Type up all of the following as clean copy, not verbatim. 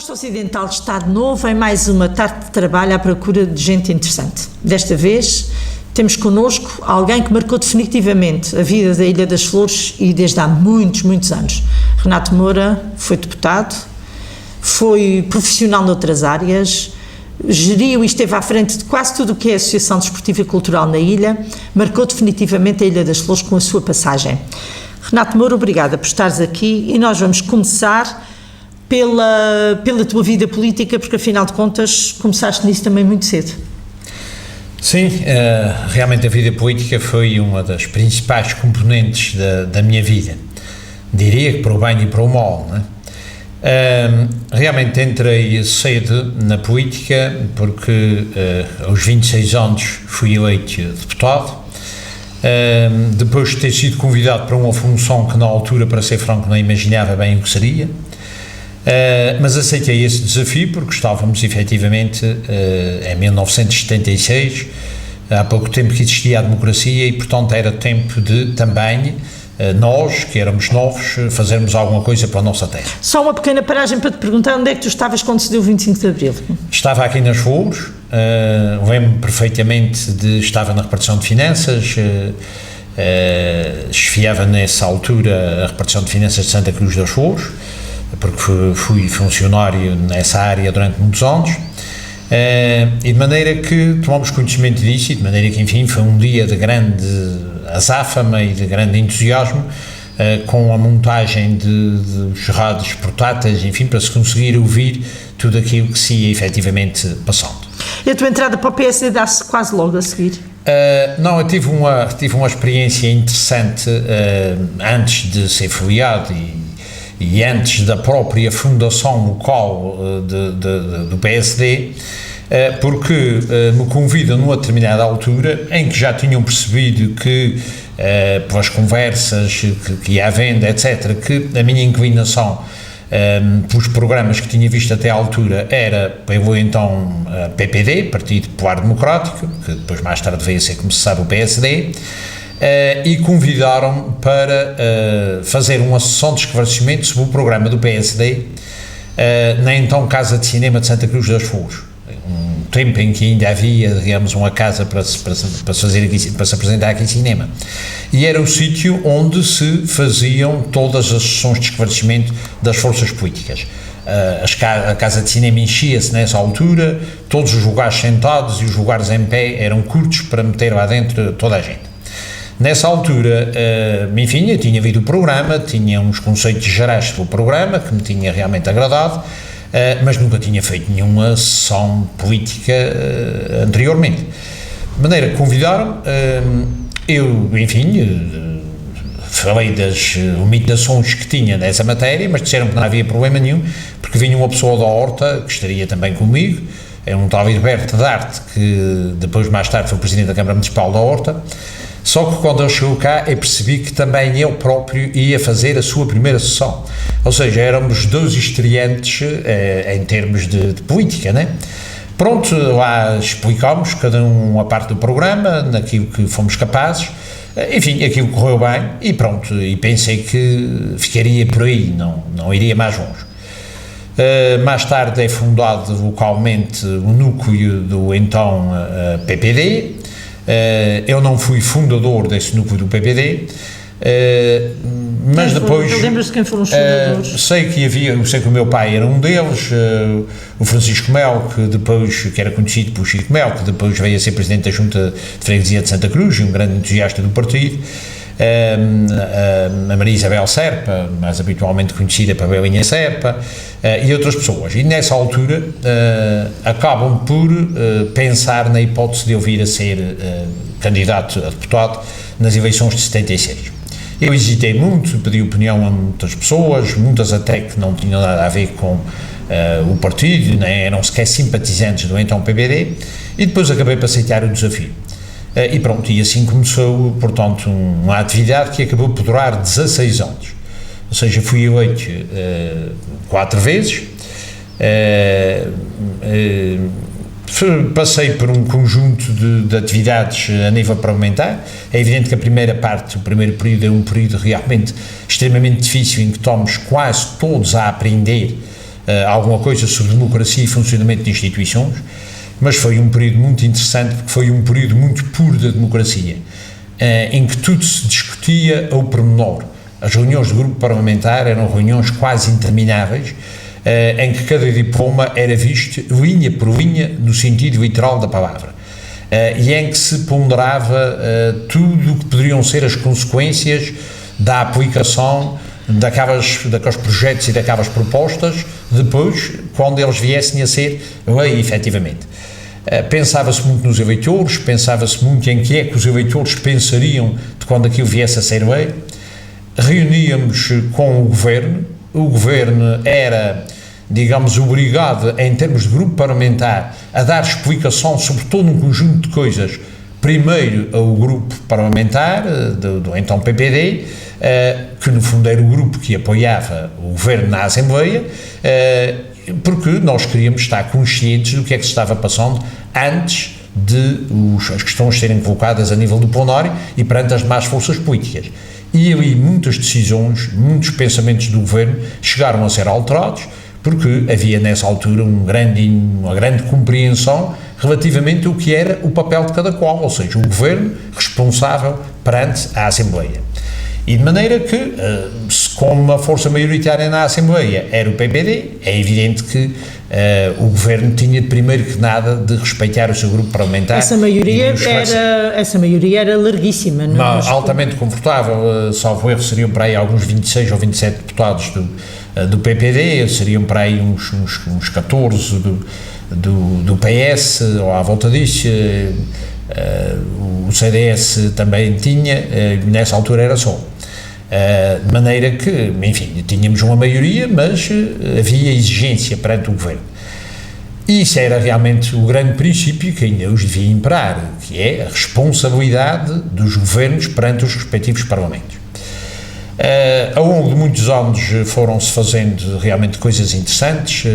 Costa Ocidental está de novo em mais uma tarde de trabalho à procura de gente interessante. Desta vez temos connosco alguém que marcou definitivamente a vida da Ilha das Flores e desde há muitos anos. Renato Moura foi deputado, foi profissional noutras áreas, geriu e esteve à frente de quase tudo o que é a Associação Desportiva e Cultural na ilha, marcou definitivamente a Ilha das Flores com a sua passagem. Renato Moura, obrigada por estares aqui e nós vamos começar pela tua vida política, porque afinal de contas começaste nisso também muito cedo. Sim, realmente a vida política foi uma das principais componentes da minha vida, diria que para o bem e para o mal, não é? Realmente entrei cedo na política porque aos 26 anos fui eleito deputado, depois de ter sido convidado para uma função que na altura, para ser franco, não imaginava bem o que seria. Mas aceitei esse desafio porque estávamos efetivamente em 1976, há pouco tempo que existia a democracia e portanto era tempo de também nós, que éramos novos, fazermos alguma coisa para a nossa terra. Só uma pequena paragem para te perguntar onde é que tu estavas quando se deu o 25 de Abril? Estava aqui nas Flores, lembro-me perfeitamente estava na repartição de finanças, chefiava nessa altura a repartição de finanças de Santa Cruz das Flores, porque fui funcionário nessa área durante muitos anos, e de maneira que tomamos conhecimento disso e de maneira que, enfim, foi um dia de grande azáfama e de grande entusiasmo, com a montagem de rádios portáteis, enfim, para se conseguir ouvir tudo aquilo que se ia efetivamente passando. E a tua entrada para o PSD dá-se quase logo a seguir? Não, eu tive uma experiência interessante antes de ser filiado e antes da própria fundação local do PSD, porque me convidam numa determinada altura em que já tinham percebido que, pelas conversas que ia havendo, etc., que a minha inclinação pelos programas que tinha visto até à altura era pelo então PPD, Partido Popular Democrático, que depois mais tarde veio a ser, como se sabe, o PSD, e convidaram-me para fazer uma sessão de esclarecimento sobre o programa do PSD na então Casa de Cinema de Santa Cruz das Flores, um tempo em que ainda havia, digamos, uma casa para se apresentar aqui cinema, e era o sítio onde se faziam todas as sessões de esclarecimento das forças políticas. A Casa de Cinema enchia-se nessa altura, todos os lugares sentados e os lugares em pé eram curtos para meter lá dentro toda a gente. Nessa altura, enfim, eu tinha visto o programa, tinha uns conceitos gerais do programa que me tinha realmente agradado, mas nunca tinha feito nenhuma sessão política anteriormente. De maneira que convidaram-me, eu, enfim, falei das limitações que tinha nessa matéria, mas disseram que não havia problema nenhum, porque vinha uma pessoa da Horta, que estaria também comigo, é um tal Hilberto Darte, que depois mais tarde foi presidente da Câmara Municipal da Horta. Só que quando ele chegou cá, eu percebi que também eu próprio ia fazer a sua primeira sessão. Ou seja, éramos dois estreantes em termos de política, né? Pronto, lá explicámos cada um a parte do programa, naquilo que fomos capazes, enfim, aquilo correu bem e pronto, e pensei que ficaria por aí, não iria mais longe. Mais tarde é fundado localmente o núcleo do então PPD. Eu não fui fundador desse núcleo do PPD, mas depois lembras-te quem foram os fundadores? sei que o meu pai era um deles, o Francisco Melo, que era conhecido por Chico Melo, que depois veio a ser presidente da Junta de Freguesia de Santa Cruz e um grande entusiasta do partido, a Maria Isabel Serpa, mais habitualmente conhecida para Belinha Serpa, e outras pessoas. E nessa altura acabam por pensar na hipótese de eu vir a ser candidato a deputado nas eleições de 76. Eu hesitei muito, pedi opinião a muitas pessoas, muitas até que não tinham nada a ver com o partido, nem eram sequer simpatizantes do então PPD, e depois acabei por aceitar o desafio. E pronto, e assim começou, portanto, uma atividade que acabou por durar 16 anos. Ou seja, fui eleito 4 vezes, passei por um conjunto de atividades a nível parlamentar. É evidente que a primeira parte, o primeiro período, é um período realmente extremamente difícil, em que estamos quase todos a aprender alguma coisa sobre democracia e funcionamento de instituições, mas foi um período muito interessante, porque foi um período muito puro da democracia, em que tudo se discutia ao pormenor. As reuniões do grupo parlamentar eram reuniões quase intermináveis, em que cada diploma era visto linha por linha no sentido literal da palavra, e em que se ponderava tudo o que poderiam ser as consequências da aplicação daqueles projetos e daquelas propostas, depois, quando eles viessem a ser lei, efetivamente. Pensava-se muito nos eleitores, pensava-se muito em que é que os eleitores pensariam de quando aquilo viesse a ser lei. Reuníamos com o governo era, digamos, obrigado, em termos de grupo parlamentar, a dar explicação sobre todo um conjunto de coisas, primeiro ao grupo parlamentar, do então PPD, que no fundo era o grupo que apoiava o governo na Assembleia, porque nós queríamos estar conscientes do que é que se estava passando antes de as questões serem colocadas a nível do plenário e perante as demais forças políticas. E ali muitas decisões, muitos pensamentos do governo chegaram a ser alterados, porque havia nessa altura uma grande compreensão relativamente ao que era o papel de cada qual, ou seja, o governo responsável perante a Assembleia. E de maneira que, como uma força maioritária na Assembleia era o PPD, é evidente que o governo tinha, primeiro que nada, de respeitar o seu grupo parlamentar. Essa maioria era larguíssima. Altamente confortável, salvo erro, seriam para aí alguns 26 ou 27 deputados do PPD, seriam para aí uns 14 do PS, ou à volta disso. O CDS também tinha, nessa altura era só. De maneira que, enfim, tínhamos uma maioria, mas havia exigência perante o governo. E isso era realmente o grande princípio que ainda os devia imperar, que é a responsabilidade dos governos perante os respectivos parlamentos. Ao longo de muitos anos foram-se fazendo realmente coisas interessantes.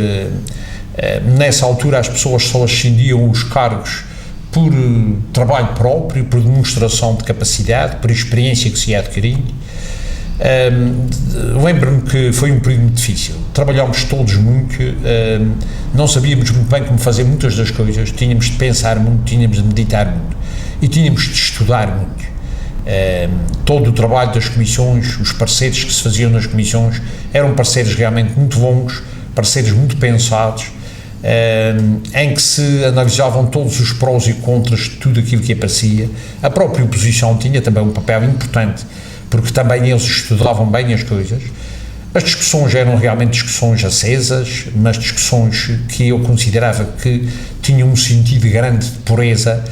Nessa altura as pessoas só ascendiam os cargos por trabalho próprio, por demonstração de capacidade, por experiência que se ia adquirindo. Lembro-me que foi um período muito difícil, trabalhámos todos muito, não sabíamos muito bem como fazer muitas das coisas, tínhamos de pensar muito, tínhamos de meditar muito e tínhamos de estudar muito. Todo o trabalho das comissões, os pareceres que se faziam nas comissões eram pareceres realmente muito longos, pareceres muito pensados, em que se analisavam todos os prós e contras de tudo aquilo que aparecia. A própria oposição tinha também um papel importante, porque também eles estudavam bem as coisas. As discussões eram realmente discussões acesas, mas discussões que eu considerava que tinham um sentido grande de pureza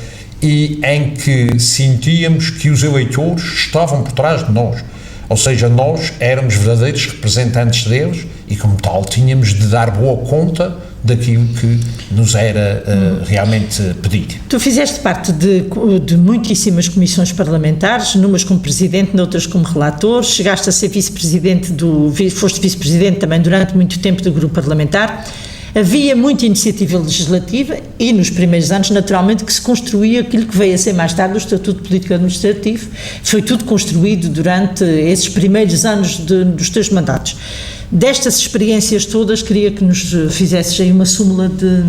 e em que sentíamos que os eleitores estavam por trás de nós, ou seja, nós éramos verdadeiros representantes deles e, como tal, tínhamos de dar boa conta daquilo que nos era realmente pedido. Tu fizeste parte de muitíssimas comissões parlamentares, numas como presidente, noutras como relator, chegaste a ser foste vice-presidente também durante muito tempo do grupo parlamentar. Havia muita iniciativa legislativa e nos primeiros anos, naturalmente, que se construía aquilo que veio a ser mais tarde o Estatuto Político Administrativo. Foi tudo construído durante esses primeiros anos dos teus mandatos. Destas experiências todas, queria que nos fizesses aí uma súmula de...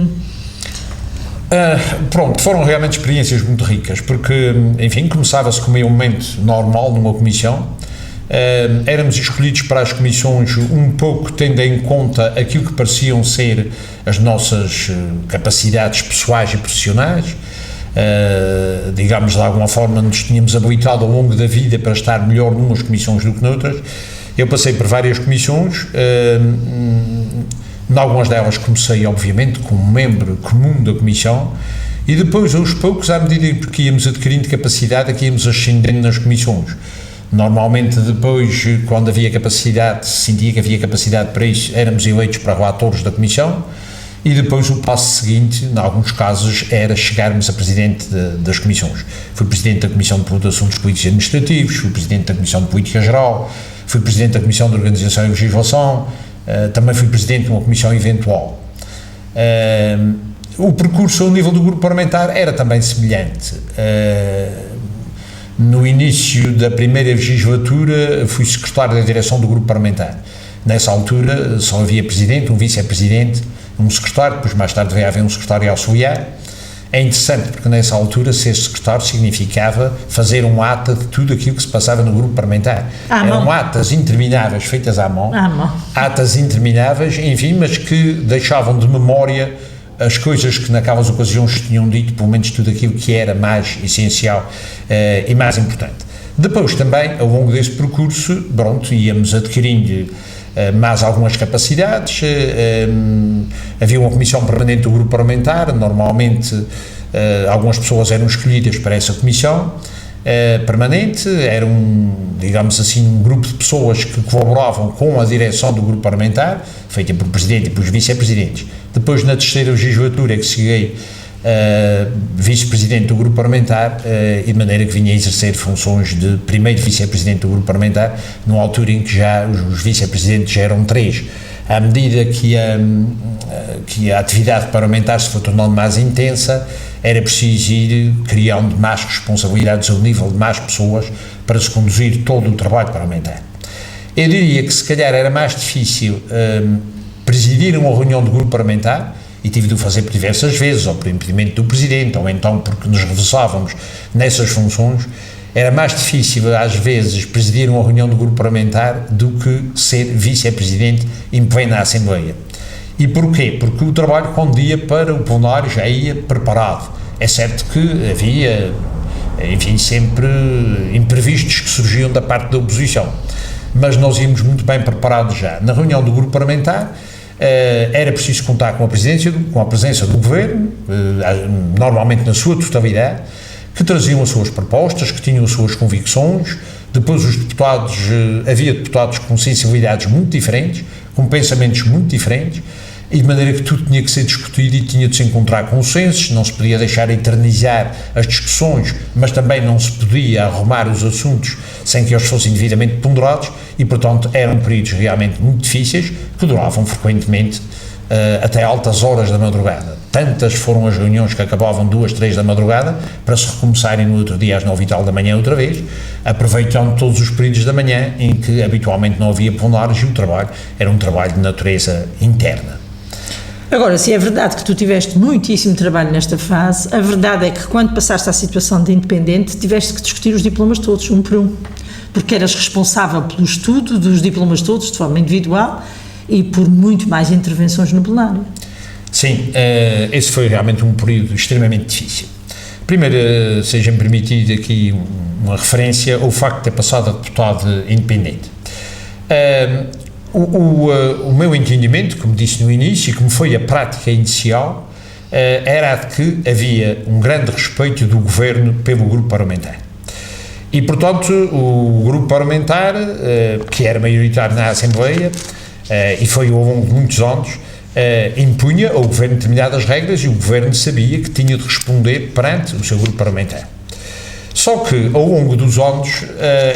Foram realmente experiências muito ricas, porque, enfim, começava-se como um momento normal numa comissão. Éramos escolhidos para as comissões um pouco tendo em conta aquilo que pareciam ser as nossas capacidades pessoais e profissionais. Digamos, de alguma forma nos tínhamos habilitado ao longo da vida para estar melhor numas comissões do que noutras. Eu passei por várias comissões, em algumas delas comecei obviamente como membro comum da comissão e depois aos poucos, à medida que íamos adquirindo capacidade, que íamos ascendendo nas comissões. Normalmente depois, quando havia capacidade, sentia que havia capacidade para isso, éramos eleitos para relatores da comissão e depois o passo seguinte, em alguns casos, era chegarmos a presidente das comissões. Fui presidente da Comissão de Assuntos Políticos e Administrativos, fui presidente da Comissão de Política Geral, fui presidente da Comissão de Organização e Legislação, também fui presidente de uma comissão eventual. O percurso ao nível do grupo parlamentar era também semelhante. No início da primeira legislatura fui secretário da direção do grupo parlamentar. Nessa altura só havia presidente, um vice-presidente, um secretário, depois mais tarde veio haver um secretário auxiliar. É interessante porque nessa altura ser secretário significava fazer um ata de tudo aquilo que se passava no grupo parlamentar. Eram atas intermináveis feitas à mão, atas intermináveis, enfim, mas que deixavam de memória as coisas que naquelas ocasiões se tinham dito, pelo menos tudo aquilo que era mais essencial e mais importante. Depois também, ao longo desse percurso, pronto, íamos adquirindo mais algumas capacidades, havia uma comissão permanente do grupo parlamentar, normalmente algumas pessoas eram escolhidas para essa comissão permanente, era digamos assim, um grupo de pessoas que colaboravam com a direção do grupo parlamentar, feita por presidente e pelos vice-presidentes. Depois, na terceira legislatura, que cheguei vice-presidente do grupo parlamentar, e de maneira que vinha a exercer funções de primeiro vice-presidente do grupo parlamentar, numa altura em que já os vice-presidentes já eram 3. À medida que a atividade parlamentar se foi tornando mais intensa, era preciso ir criando mais responsabilidades ao nível de mais pessoas para se conduzir todo o trabalho parlamentar. Eu diria que se calhar era mais difícil presidir uma reunião de grupo parlamentar, e tive de o fazer por diversas vezes, ou por impedimento do presidente, ou então porque nos revezávamos nessas funções. Era mais difícil, às vezes, presidir uma reunião do grupo parlamentar do que ser vice-presidente em plena Assembleia. E porquê? Porque o trabalho, quando ia para o plenário, já ia preparado. É certo que havia, enfim, sempre imprevistos que surgiam da parte da oposição, mas nós íamos muito bem preparados já. Na reunião do grupo parlamentar, era preciso contar com a presença do governo, normalmente na sua totalidade, que traziam as suas propostas, que tinham as suas convicções. Depois os deputados, havia deputados com sensibilidades muito diferentes, com pensamentos muito diferentes, e de maneira que tudo tinha que ser discutido e tinha de se encontrar consensos, não se podia deixar eternizar as discussões, mas também não se podia arrumar os assuntos sem que eles fossem devidamente ponderados, e portanto eram períodos realmente muito difíceis, que duravam frequentemente até altas horas da madrugada. Tantas foram as reuniões que acabavam 2, 3 da madrugada, para se recomeçarem no outro dia às 9 e tal da manhã outra vez, aproveitando todos os períodos da manhã em que habitualmente não havia plenários e o trabalho era um trabalho de natureza interna. Agora, se é verdade que tu tiveste muitíssimo trabalho nesta fase, a verdade é que quando passaste à situação de independente, tiveste que discutir os diplomas todos, um por um, porque eras responsável pelo estudo dos diplomas todos, de forma individual, e por muito mais intervenções no plenário. Sim, esse foi realmente um período extremamente difícil. Primeiro, seja-me permitido aqui uma referência ao facto de ter passado a deputado independente. O meu entendimento, como disse no início, e como foi a prática inicial, era de que havia um grande respeito do governo pelo grupo parlamentar. E, portanto, o grupo parlamentar, que era maioritário na Assembleia, e foi ao longo de muitos anos, impunha ao governo determinadas regras, e o governo sabia que tinha de responder perante o seu grupo parlamentar. Só que, ao longo dos anos,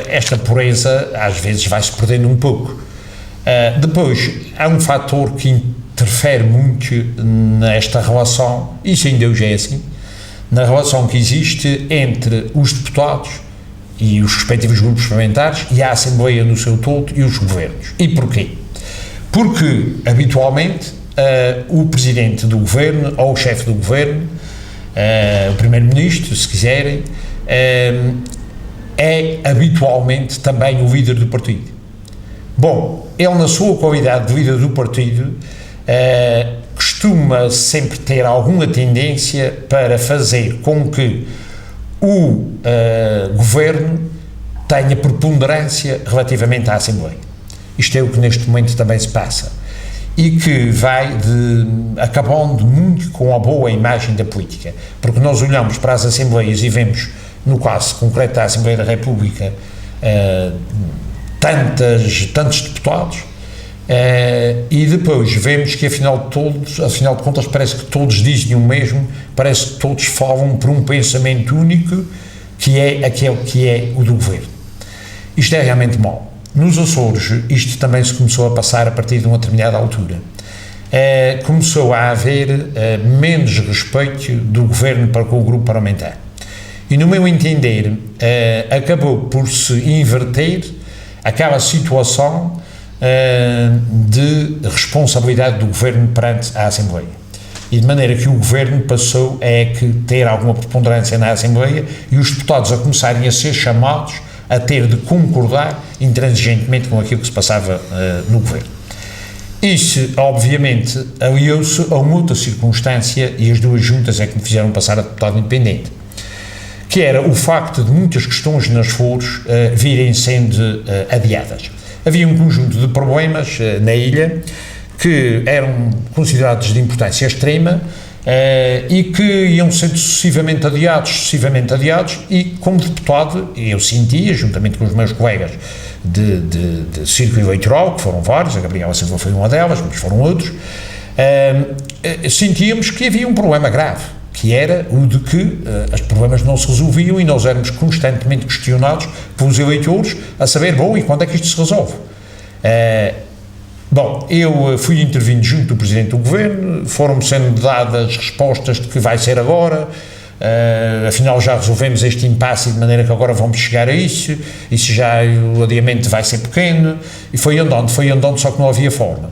esta pureza às vezes vai-se perdendo um pouco. Depois, há um fator que interfere muito nesta relação, isso ainda hoje é assim, na relação que existe entre os deputados e os respectivos grupos parlamentares e a Assembleia no seu todo e os governos. E porquê? Porque, habitualmente, o presidente do governo, ou o chefe do governo, o primeiro-ministro, se quiserem, é habitualmente também o líder do partido. Bom, ele, na sua qualidade de líder do partido, costuma sempre ter alguma tendência para fazer com que o governo tenha preponderância relativamente à Assembleia. Isto é o que neste momento também se passa, e que vai acabando muito com a boa imagem da política, porque nós olhamos para as Assembleias e vemos, no caso concreto da Assembleia da República, tantos deputados, e depois vemos que afinal de contas parece que todos dizem o mesmo, parece que todos falam por um pensamento único, que é aquele que é o do governo. Isto é realmente mau. Nos Açores isto também se começou a passar a partir de uma determinada altura. Começou a haver menos respeito do governo para com o grupo parlamentar. E no meu entender, acabou por se inverter aquela situação de responsabilidade do Governo perante a Assembleia. E de maneira que o Governo passou a ter alguma preponderância na Assembleia e os deputados a começarem a ser chamados a ter de concordar intransigentemente com aquilo que se passava no Governo. Isso, obviamente, aliou-se a uma outra circunstância, e as duas juntas é que me fizeram passar a deputado independente, que era o facto de muitas questões nas Flores virem sendo adiadas. Havia um conjunto de problemas na ilha que eram considerados de importância extrema e que iam sendo sucessivamente adiados, e como deputado eu sentia, juntamente com os meus colegas de círculo eleitoral, que foram vários, a Gabriela Silva foi uma delas, mas foram outros, sentíamos que havia um problema grave, que era o de que os problemas não se resolviam e nós éramos constantemente questionados pelos eleitores a saber, bom, e quando é que isto se resolve? Bom, eu fui intervindo junto do Presidente do Governo, foram-me sendo dadas respostas de que vai ser agora, afinal já resolvemos este impasse de maneira que agora vamos chegar a isso já o adiamento vai ser pequeno, e foi andando, só que não havia forma.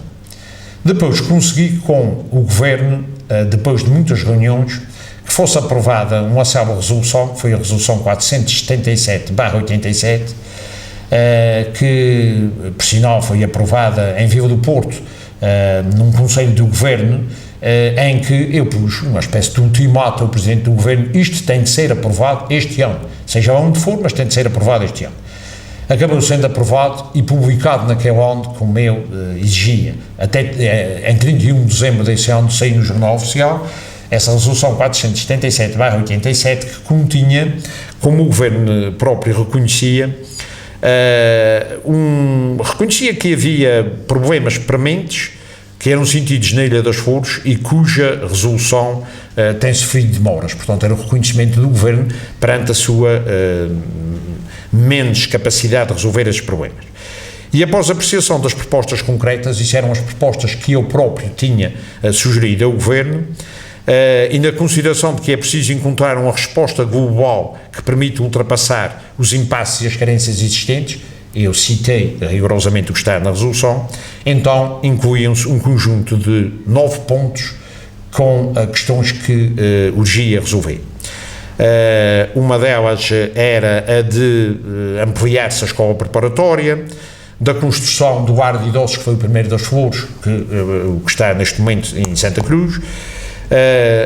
Depois consegui com o Governo, depois de muitas reuniões, que fosse aprovada uma célere resolução, que foi a resolução 477/87, que, por sinal, foi aprovada em Vila do Porto, num Conselho do Governo, em que eu pus uma espécie de ultimato ao Presidente do Governo: isto tem de ser aprovado este ano, seja onde for, mas tem de ser aprovado este ano. Acabou sendo aprovado e publicado naquele ano, como eu exigia. Até em 31 de dezembro desse ano saiu no Jornal Oficial essa resolução 477/87, que continha, como o Governo próprio reconhecia, reconhecia que havia problemas prementes que eram sentidos na Ilha das Flores e cuja resolução tem sofrido demoras. Portanto, era o reconhecimento do Governo perante a sua menos capacidade de resolver esses problemas. E após a apreciação das propostas concretas, isso eram as propostas que eu próprio tinha sugerido ao Governo, e na consideração de que é preciso encontrar uma resposta global que permita ultrapassar os impasses e as carências existentes, eu citei rigorosamente o que está na resolução, então incluíam-se um conjunto de 9 pontos com questões que urgia resolver. Uma delas era a de ampliar-se a escola preparatória, da construção do lar de idosos, que foi o primeiro das Flores, que está neste momento em Santa Cruz,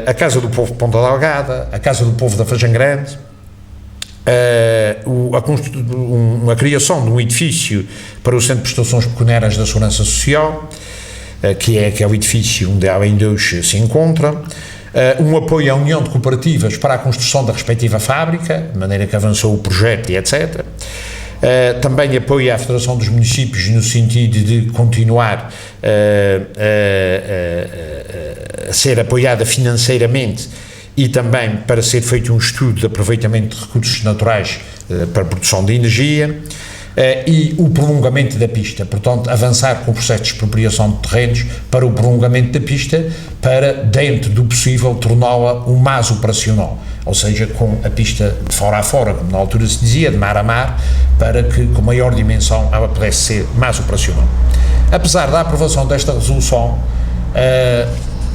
a Casa do Povo de Ponta Delgada, a Casa do Povo da Fajã Grande, a criação de um edifício para o Centro de Prestações Pecuniárias da Segurança Social, que é o edifício onde a ABN2 se encontra, um apoio à União de Cooperativas para a construção da respectiva fábrica, de maneira que avançou o projeto e etc. Também apoio à Federação dos Municípios no sentido de continuar a ser apoiada financeiramente e também para ser feito um estudo de aproveitamento de recursos naturais para a produção de energia, e o prolongamento da pista, portanto avançar com o processo de expropriação de terrenos para o prolongamento da pista, para, dentro do possível, torná-la o mais operacional, ou seja, com a pista de fora a fora, como na altura se dizia, de mar a mar, para que com maior dimensão ela pudesse ser mais operacional. Apesar da aprovação desta resolução,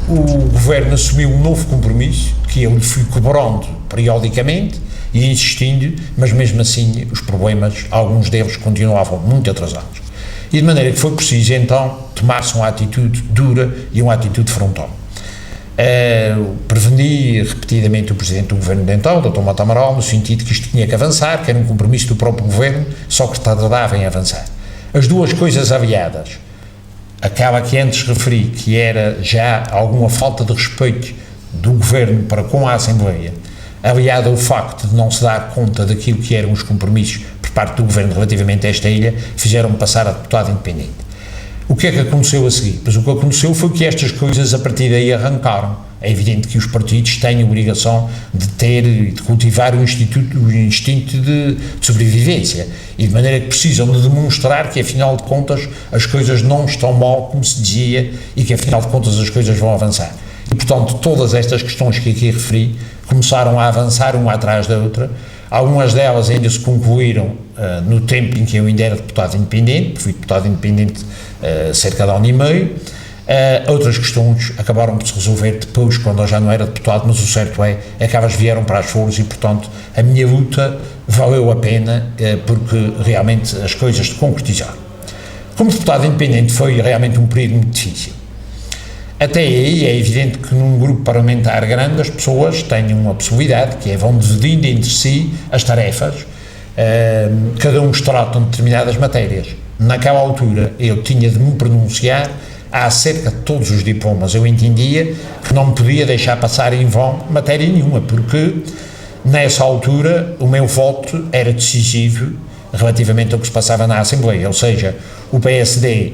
o Governo assumiu um novo compromisso, que eu lhe fui cobrando periodicamente e insistindo, mas mesmo assim os problemas, alguns deles continuavam muito atrasados. E de maneira que foi preciso então tomar-se uma atitude dura e uma atitude frontal. Preveni repetidamente o Presidente do Governo de então, Dr. Mota Amaral, no sentido que isto tinha que avançar, que era um compromisso do próprio Governo, só que tardava em avançar. As duas coisas aliadas, aquela que antes referi, que era já alguma falta de respeito do Governo para com a Assembleia, aliado ao facto de não se dar conta daquilo que eram os compromissos por parte do Governo relativamente a esta ilha, fizeram-me passar a deputado independente. O que é que aconteceu a seguir? Pois o que aconteceu foi que estas coisas a partir daí arrancaram. É evidente que os partidos têm a obrigação de ter e de cultivar o instinto de sobrevivência, e de maneira que precisam de demonstrar que afinal de contas as coisas não estão mal como se dizia e que afinal de contas as coisas vão avançar. E portanto todas estas questões que aqui referi começaram a avançar uma atrás da outra, Algumas delas ainda se concluíram no tempo em que eu ainda era deputado independente, fui deputado independente cerca de ano e meio. Outras questões acabaram por se resolver depois, quando eu já não era deputado, mas o certo é que elas vieram para as Flores e, portanto, a minha luta valeu a pena, porque realmente as coisas se concretizaram. Como deputado independente foi realmente um período muito difícil. Até aí é evidente que num grupo parlamentar grande as pessoas têm uma possibilidade, que é vão dividindo entre si as tarefas, cada um trata de determinadas matérias. Naquela altura eu tinha de me pronunciar acerca de todos os diplomas. Eu entendia que não me podia deixar passar em vão matéria nenhuma, porque nessa altura o meu voto era decisivo relativamente ao que se passava na Assembleia, ou seja, o PSD,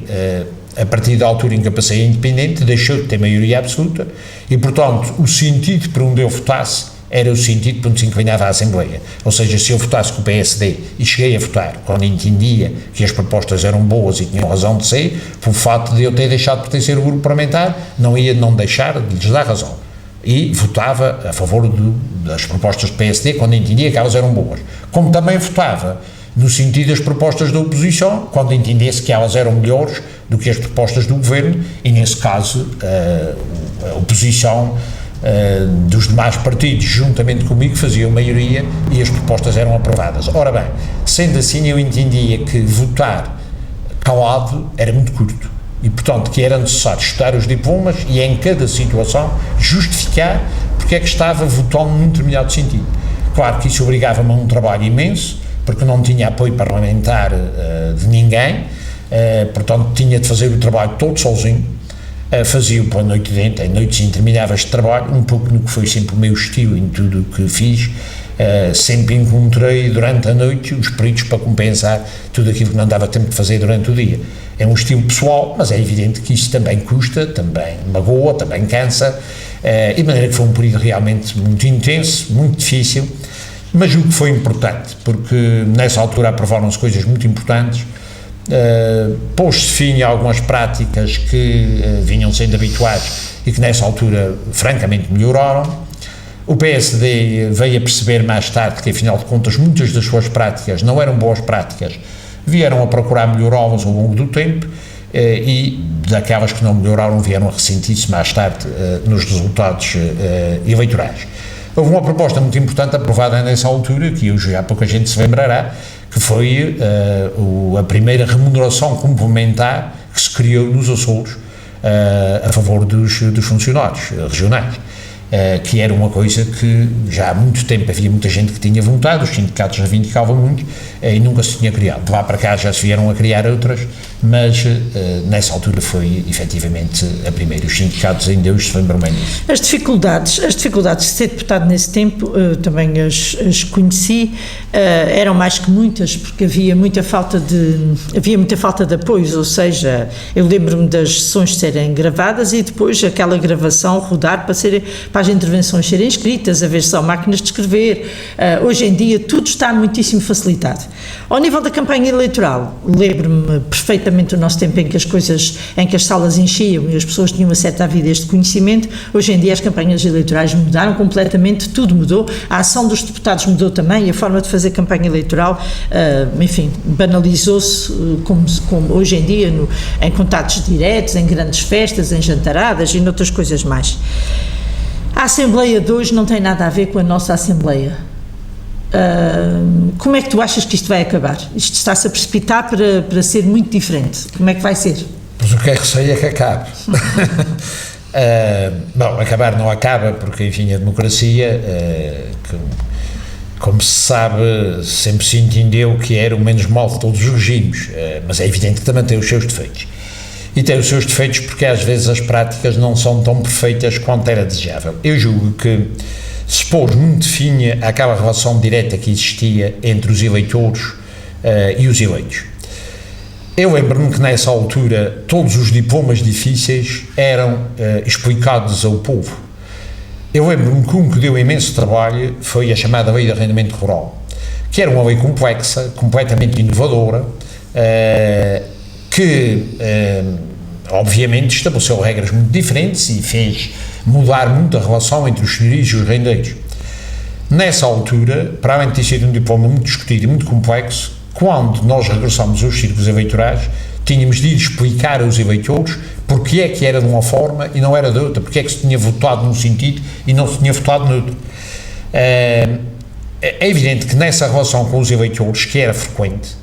a partir da altura em que eu passei a independente, deixou de ter maioria absoluta e, portanto, o sentido para onde eu votasse era o sentido para onde se inclinava a Assembleia. Ou seja, se eu votasse com o PSD, e cheguei a votar quando entendia que as propostas eram boas e tinham razão de ser, pelo fato de eu ter deixado de pertencer ao grupo parlamentar, não ia não deixar de lhes dar razão. E votava a favor das propostas do PSD quando entendia que elas eram boas. Como também votava no sentido das propostas da oposição, quando entendesse que elas eram melhores do que as propostas do governo, e nesse caso a oposição dos demais partidos, juntamente comigo, faziam maioria e as propostas eram aprovadas. Ora bem, sendo assim, eu entendia que votar calado era muito curto e, portanto, que era necessário estudar os diplomas e, em cada situação, justificar porque é que estava votando num determinado sentido. Claro que isso obrigava-me a um trabalho imenso, porque não tinha apoio parlamentar de ninguém, portanto, tinha de fazer o trabalho todo sozinho. Fazia-o pela noite dentro, em noites intermináveis de trabalho, um pouco no que foi sempre o meu estilo em tudo o que fiz. Sempre encontrei durante a noite os períodos para compensar tudo aquilo que não dava tempo de fazer durante o dia. É um estilo pessoal, mas é evidente que isso também custa, também magoa, também cansa, e de maneira que foi um período realmente muito intenso, muito difícil, mas o que foi importante, porque nessa altura aprovaram-se coisas muito importantes. Pôs-se fim a algumas práticas que vinham sendo habituais e que nessa altura francamente melhoraram. O PSD veio a perceber mais tarde que, afinal de contas, muitas das suas práticas não eram boas práticas, vieram a procurar melhorá-las ao longo do tempo, e daquelas que não melhoraram vieram a ressentir-se mais tarde nos resultados eleitorais. Houve uma proposta muito importante aprovada nessa altura, que hoje há pouca gente se lembrará, que foi a primeira remuneração complementar que se criou nos Açores a favor dos funcionários regionais, que era uma coisa que já há muito tempo havia muita gente que tinha vontade, os sindicatos reivindicavam muito e nunca se tinha criado. De lá para cá já se vieram a criar outras, mas nessa altura foi efetivamente a primeira. Os sindicatos ainda hoje se lembram bem disso. As dificuldades de ser deputado nesse tempo, também as conheci, eram mais que muitas, porque havia muita falta de apoios, ou seja, eu lembro-me das sessões serem gravadas e depois aquela gravação rodar para as intervenções serem escritas, haver só máquinas de escrever. Hoje em dia tudo está muitíssimo facilitado. Ao nível da campanha eleitoral, lembro-me perfeitamente do nosso tempo em que as salas enchiam e as pessoas tinham acesso à vida, este conhecimento. Hoje em dia as campanhas eleitorais mudaram completamente, tudo mudou, a ação dos deputados mudou também, a forma de fazer campanha eleitoral, enfim, banalizou-se como hoje em dia em contatos diretos, em grandes festas, em jantaradas e noutras coisas mais. A Assembleia de hoje não tem nada a ver com a nossa Assembleia. Como é que tu achas que isto vai acabar? Isto está-se a precipitar para ser muito diferente. Como é que vai ser? Pois o que é que sei é que acabe. Bom, acabar não acaba, porque, enfim, a democracia, como se sabe, sempre se entendeu que era o menos mal de todos os regimes, mas é evidente que também tem os seus defeitos. E tem os seus defeitos porque às vezes as práticas não são tão perfeitas quanto era desejável. Eu julgo que se pôs muito fim àquela relação direta que existia entre os eleitores e os eleitos. Eu lembro-me que nessa altura todos os diplomas difíceis eram explicados ao povo. Eu lembro-me que um que deu imenso trabalho foi a chamada Lei de Arrendamento Rural, que era uma lei complexa, completamente inovadora, que obviamente estabeleceu regras muito diferentes e fez mudar muito a relação entre os senhorios e os rendeiros. Nessa altura, para além de ter sido um diploma muito discutido e muito complexo, quando nós regressamos aos círculos eleitorais, tínhamos de ir explicar aos eleitores porque é que era de uma forma e não era de outra, porque é que se tinha votado num sentido e não se tinha votado no outro. É evidente que nessa relação com os eleitores, que era frequente,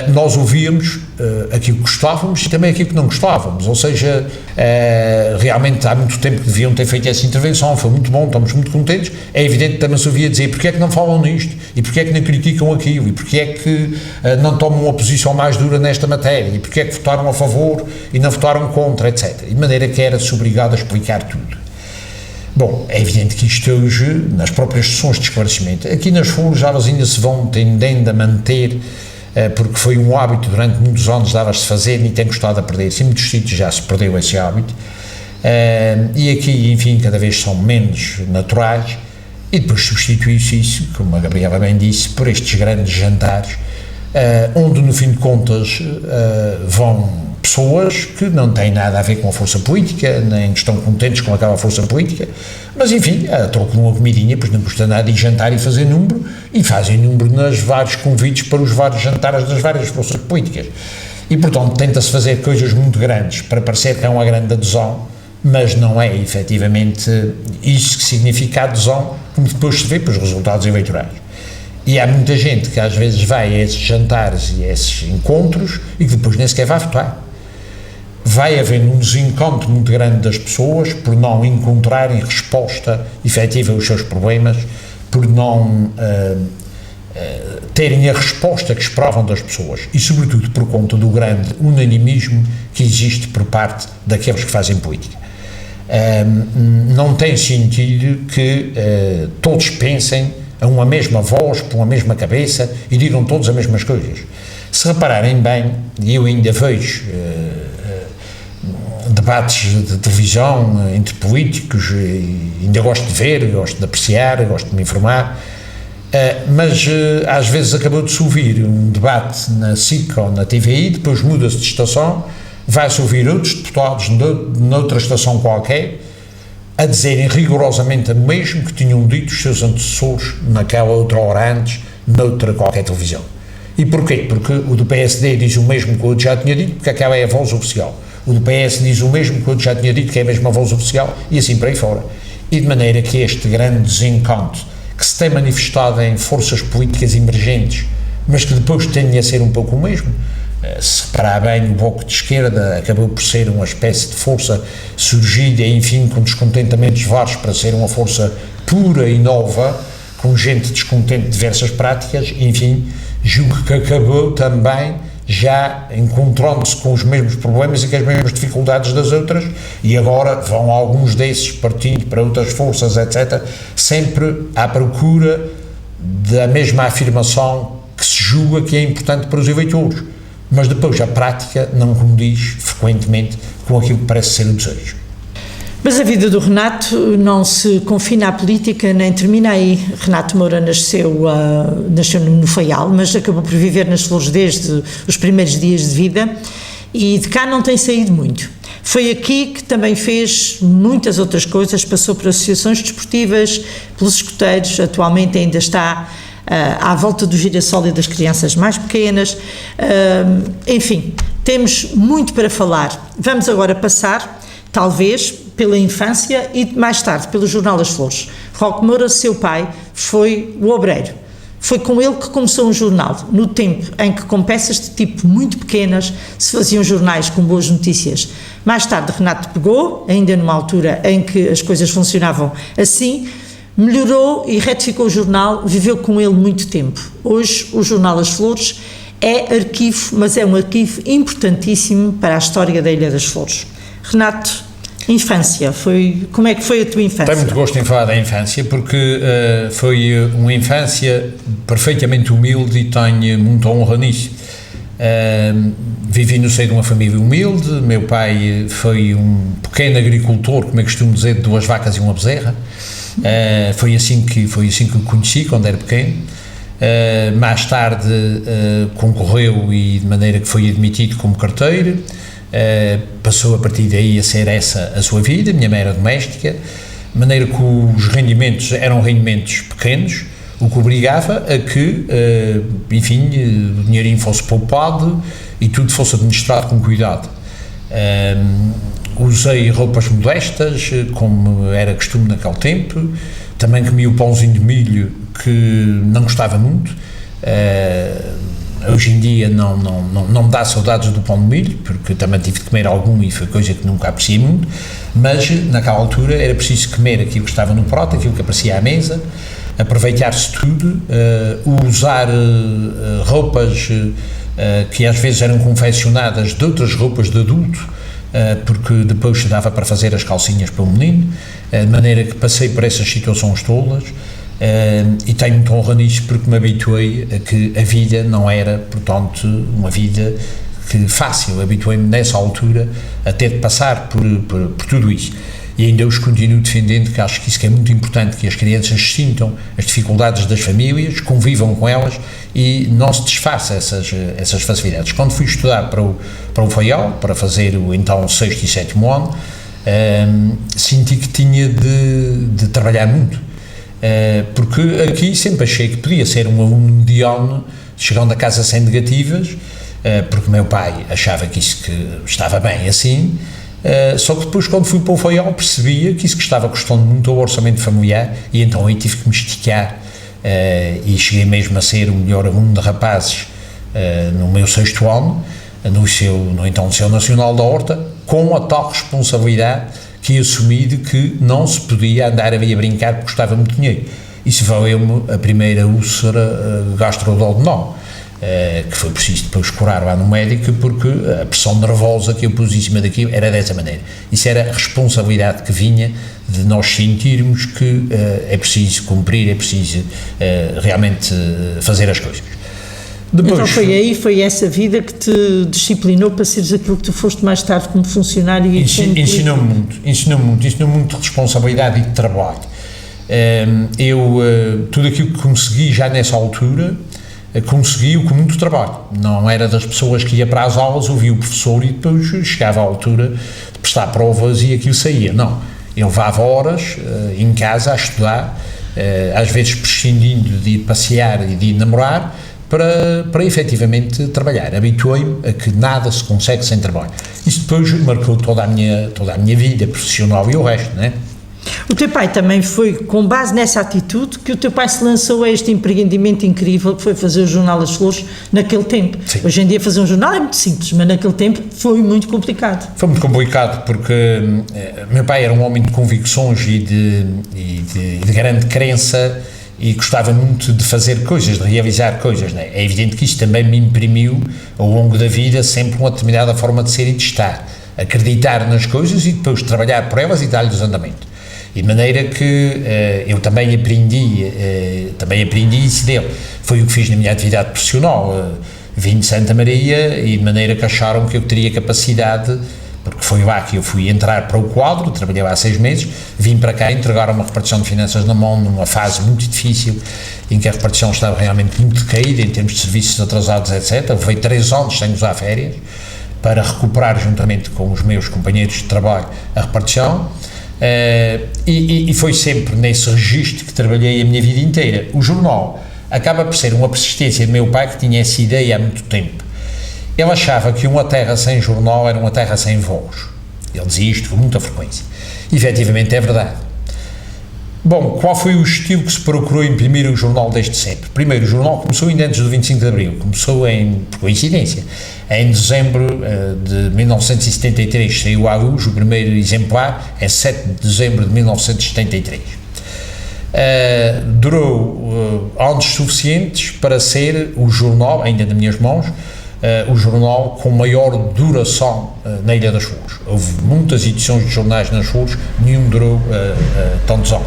nós ouvíamos aquilo que gostávamos e também aquilo que não gostávamos, ou seja, realmente há muito tempo que deviam ter feito essa intervenção, foi muito bom, estamos muito contentes. É evidente que também se ouvia dizer porque é que não falam nisto, e porque é que não criticam aquilo, e porque é que não tomam uma posição mais dura nesta matéria, e porque é que votaram a favor e não votaram contra, etc. De maneira que era-se obrigado a explicar tudo. Bom, é evidente que isto hoje, nas próprias sessões de esclarecimento, aqui nas FURs elas ainda se vão tendendo a manter, porque foi um hábito durante muitos anos dava-se fazer e tem gostado a perder-se, em muitos sítios já se perdeu esse hábito, e aqui, enfim, cada vez são menos naturais, e depois substitui-se isso, como a Gabriela bem disse, por estes grandes jantares, onde no fim de contas vão pessoas que não têm nada a ver com a força política, nem estão contentes com aquela força política, mas enfim, a troco de uma comidinha, pois não custa nada ir jantar e fazer número, e fazem número nos vários convites para os vários jantares das várias forças políticas. E portanto tenta-se fazer coisas muito grandes para parecer que há uma grande adesão, mas não é efetivamente isso que significa a adesão, como depois se vê pelos resultados eleitorais. E há muita gente que às vezes vai a esses jantares e a esses encontros e que depois nem sequer vai votar. Vai havendo um desencontro muito grande das pessoas por não encontrarem resposta efetiva aos seus problemas, por não terem a resposta que esperavam das pessoas e, sobretudo, por conta do grande unanimismo que existe por parte daqueles que fazem política. Não tem sentido que todos pensem a uma mesma voz, por uma mesma cabeça e digam todos as mesmas coisas. Se repararem bem, e eu ainda vejo debates de televisão entre políticos, ainda gosto de ver, gosto de apreciar, gosto de me informar, mas às vezes acabou de se ouvir um debate na SIC ou na TVI, depois muda-se de estação, vai-se ouvir outros deputados noutra estação qualquer a dizerem rigorosamente o mesmo que tinham dito os seus antecessores naquela outra hora antes, noutra qualquer televisão. E porquê? Porque o do PSD diz o mesmo que o outro já tinha dito, porque aquela é a voz oficial. O do PS diz o mesmo que o outro já tinha dito, que é a mesma voz oficial, e assim para aí fora. E de maneira que este grande desencanto, que se tem manifestado em forças políticas emergentes, mas que depois tendem a ser um pouco o mesmo, se reparar bem, o Bloco de Esquerda acabou por ser uma espécie de força surgida, enfim, com descontentamentos vários para ser uma força pura e nova, com gente descontente de diversas práticas, enfim, julgo que acabou também já encontrando-se com os mesmos problemas e com as mesmas dificuldades das outras, e agora vão alguns desses partindo para outras forças, etc., sempre à procura da mesma afirmação que se julga que é importante para os eleitores, mas depois a prática não condiz frequentemente com aquilo que parece ser o desejo. Mas a vida do Renato não se confina à política nem termina aí. Renato Moura nasceu no Faial, mas acabou por viver nas Flores desde os primeiros dias de vida e de cá não tem saído muito. Foi aqui que também fez muitas outras coisas, passou por associações desportivas, pelos escoteiros, atualmente ainda está à volta do girassol e das crianças mais pequenas, enfim, temos muito para falar. Vamos agora passar, talvez, pela infância e mais tarde pelo Jornal As Flores. Roque Moura, seu pai, foi o obreiro. Foi com ele que começou um jornal, no tempo em que com peças de tipo muito pequenas se faziam jornais com boas notícias. Mais tarde Renato pegou, ainda numa altura em que as coisas funcionavam assim, melhorou e retificou o jornal, viveu com ele muito tempo. Hoje o Jornal As Flores é arquivo, mas é um arquivo importantíssimo para a história da Ilha das Flores. Renato, infância, como é que foi a tua infância? Tenho muito gosto em falar da infância porque foi uma infância perfeitamente humilde e tenho muita honra nisso. Vivi no seio de uma família humilde, meu pai foi um pequeno agricultor, como eu costumo dizer, de 2 vacas e uma bezerra. Foi assim que o conheci quando era pequeno. Mais tarde concorreu e de maneira que foi admitido como carteiro. Passou a partir daí a ser essa a sua vida. Minha mãe era doméstica, de maneira que os rendimentos eram rendimentos pequenos, o que obrigava a que, enfim, o dinheirinho fosse poupado e tudo fosse administrado com cuidado. Usei roupas modestas, como era costume naquele tempo, também comi o pãozinho de milho, que não gostava muito. Hoje em dia não me dá saudades do pão de milho, porque também tive de comer algum e foi coisa que nunca apreciei muito, mas naquela altura era preciso comer aquilo que estava no prato, aquilo que aparecia à mesa, aproveitar-se tudo, usar roupas que às vezes eram confeccionadas de outras roupas de adulto, porque depois dava para fazer as calcinhas para o menino, de maneira que passei por essas situações todas, e tenho muita honra nisso porque me habituei a que a vida não era, portanto, uma vida fácil. Habituei-me nessa altura a ter de passar por tudo isso. E ainda hoje continuo defendendo que acho que isso que é muito importante, que as crianças sintam as dificuldades das famílias, convivam com elas e não se desfaça essas facilidades. Quando fui estudar para o Faial, para fazer o então 6º e 7º ano, senti que tinha de trabalhar muito, porque aqui sempre achei que podia ser um aluno mediano, chegando a casa sem negativas, porque meu pai achava que isso que estava bem assim. Só que depois, quando fui para o Faial, percebia que isso que estava custando muito ao orçamento familiar, e então aí tive que me esticar, e cheguei mesmo a ser o melhor aluno de rapazes no meu 6º ano, no então Liceu Nacional da Horta, com a tal responsabilidade que assumi de que não se podia andar a brincar porque custava muito dinheiro. Isso valeu-me a primeira úlcera gastroduodenal, que foi preciso depois curar lá no médico, porque a pressão nervosa que eu pus em cima daquilo era dessa maneira. Isso era a responsabilidade que vinha de nós sentirmos que é preciso cumprir, é preciso realmente fazer as coisas. Depois, então foi essa vida que te disciplinou para seres aquilo que tu foste mais tarde como funcionário e ensinou-me muito de responsabilidade e de trabalho. Tudo aquilo que consegui já nessa altura, consegui-o com muito trabalho. Não era das pessoas que ia para as aulas, ouvia o professor e depois chegava à altura de prestar provas e aquilo saía. Não, eu levava horas em casa a estudar, às vezes prescindindo de ir passear e de ir namorar, para efetivamente trabalhar. Habituei-me a que nada se consegue sem trabalho. Isso depois marcou toda a minha vida profissional e o resto, não é? O teu pai também foi, com base nessa atitude, que o teu pai se lançou a este empreendimento incrível que foi fazer o Jornal das Flores naquele tempo. Sim. Hoje em dia fazer um jornal é muito simples, mas naquele tempo foi muito complicado. Foi muito complicado porque meu pai era um homem de convicções e de grande crença e gostava muito de fazer coisas, de realizar coisas, não é? É evidente que isso também me imprimiu ao longo da vida sempre uma determinada forma de ser e de estar, acreditar nas coisas e depois trabalhar por elas e dar-lhes andamento. E de maneira que eu também aprendi isso dele. Foi o que fiz na minha atividade profissional. Vim de Santa Maria e de maneira que acharam que eu teria capacidade, porque foi lá que eu fui entrar para o quadro, trabalhei lá 6 meses, vim para cá entregar uma repartição de finanças na mão numa fase muito difícil, em que a repartição estava realmente muito decaída em termos de serviços atrasados, etc. Levei 3 anos sem usar férias para recuperar juntamente com os meus companheiros de trabalho a repartição. E foi sempre nesse registro que trabalhei a minha vida inteira. O jornal acaba por ser uma persistência de meu pai, que tinha essa ideia há muito tempo. Ele achava que uma terra sem jornal era uma terra sem voz. Ele dizia isto com muita frequência. E, efetivamente, é verdade. Bom, qual foi o estilo que se procurou imprimir o jornal desde sempre? Primeiro, o jornal começou ainda antes do 25 de Abril, começou por coincidência. Em dezembro de 1973 saiu à luz o primeiro exemplar, em 7 de dezembro de 1973. Durou anos suficientes para ser o jornal, ainda nas minhas mãos, o jornal com maior duração na Ilha das Flores. Houve muitas edições de jornais nas Flores, nenhum durou tantos anos.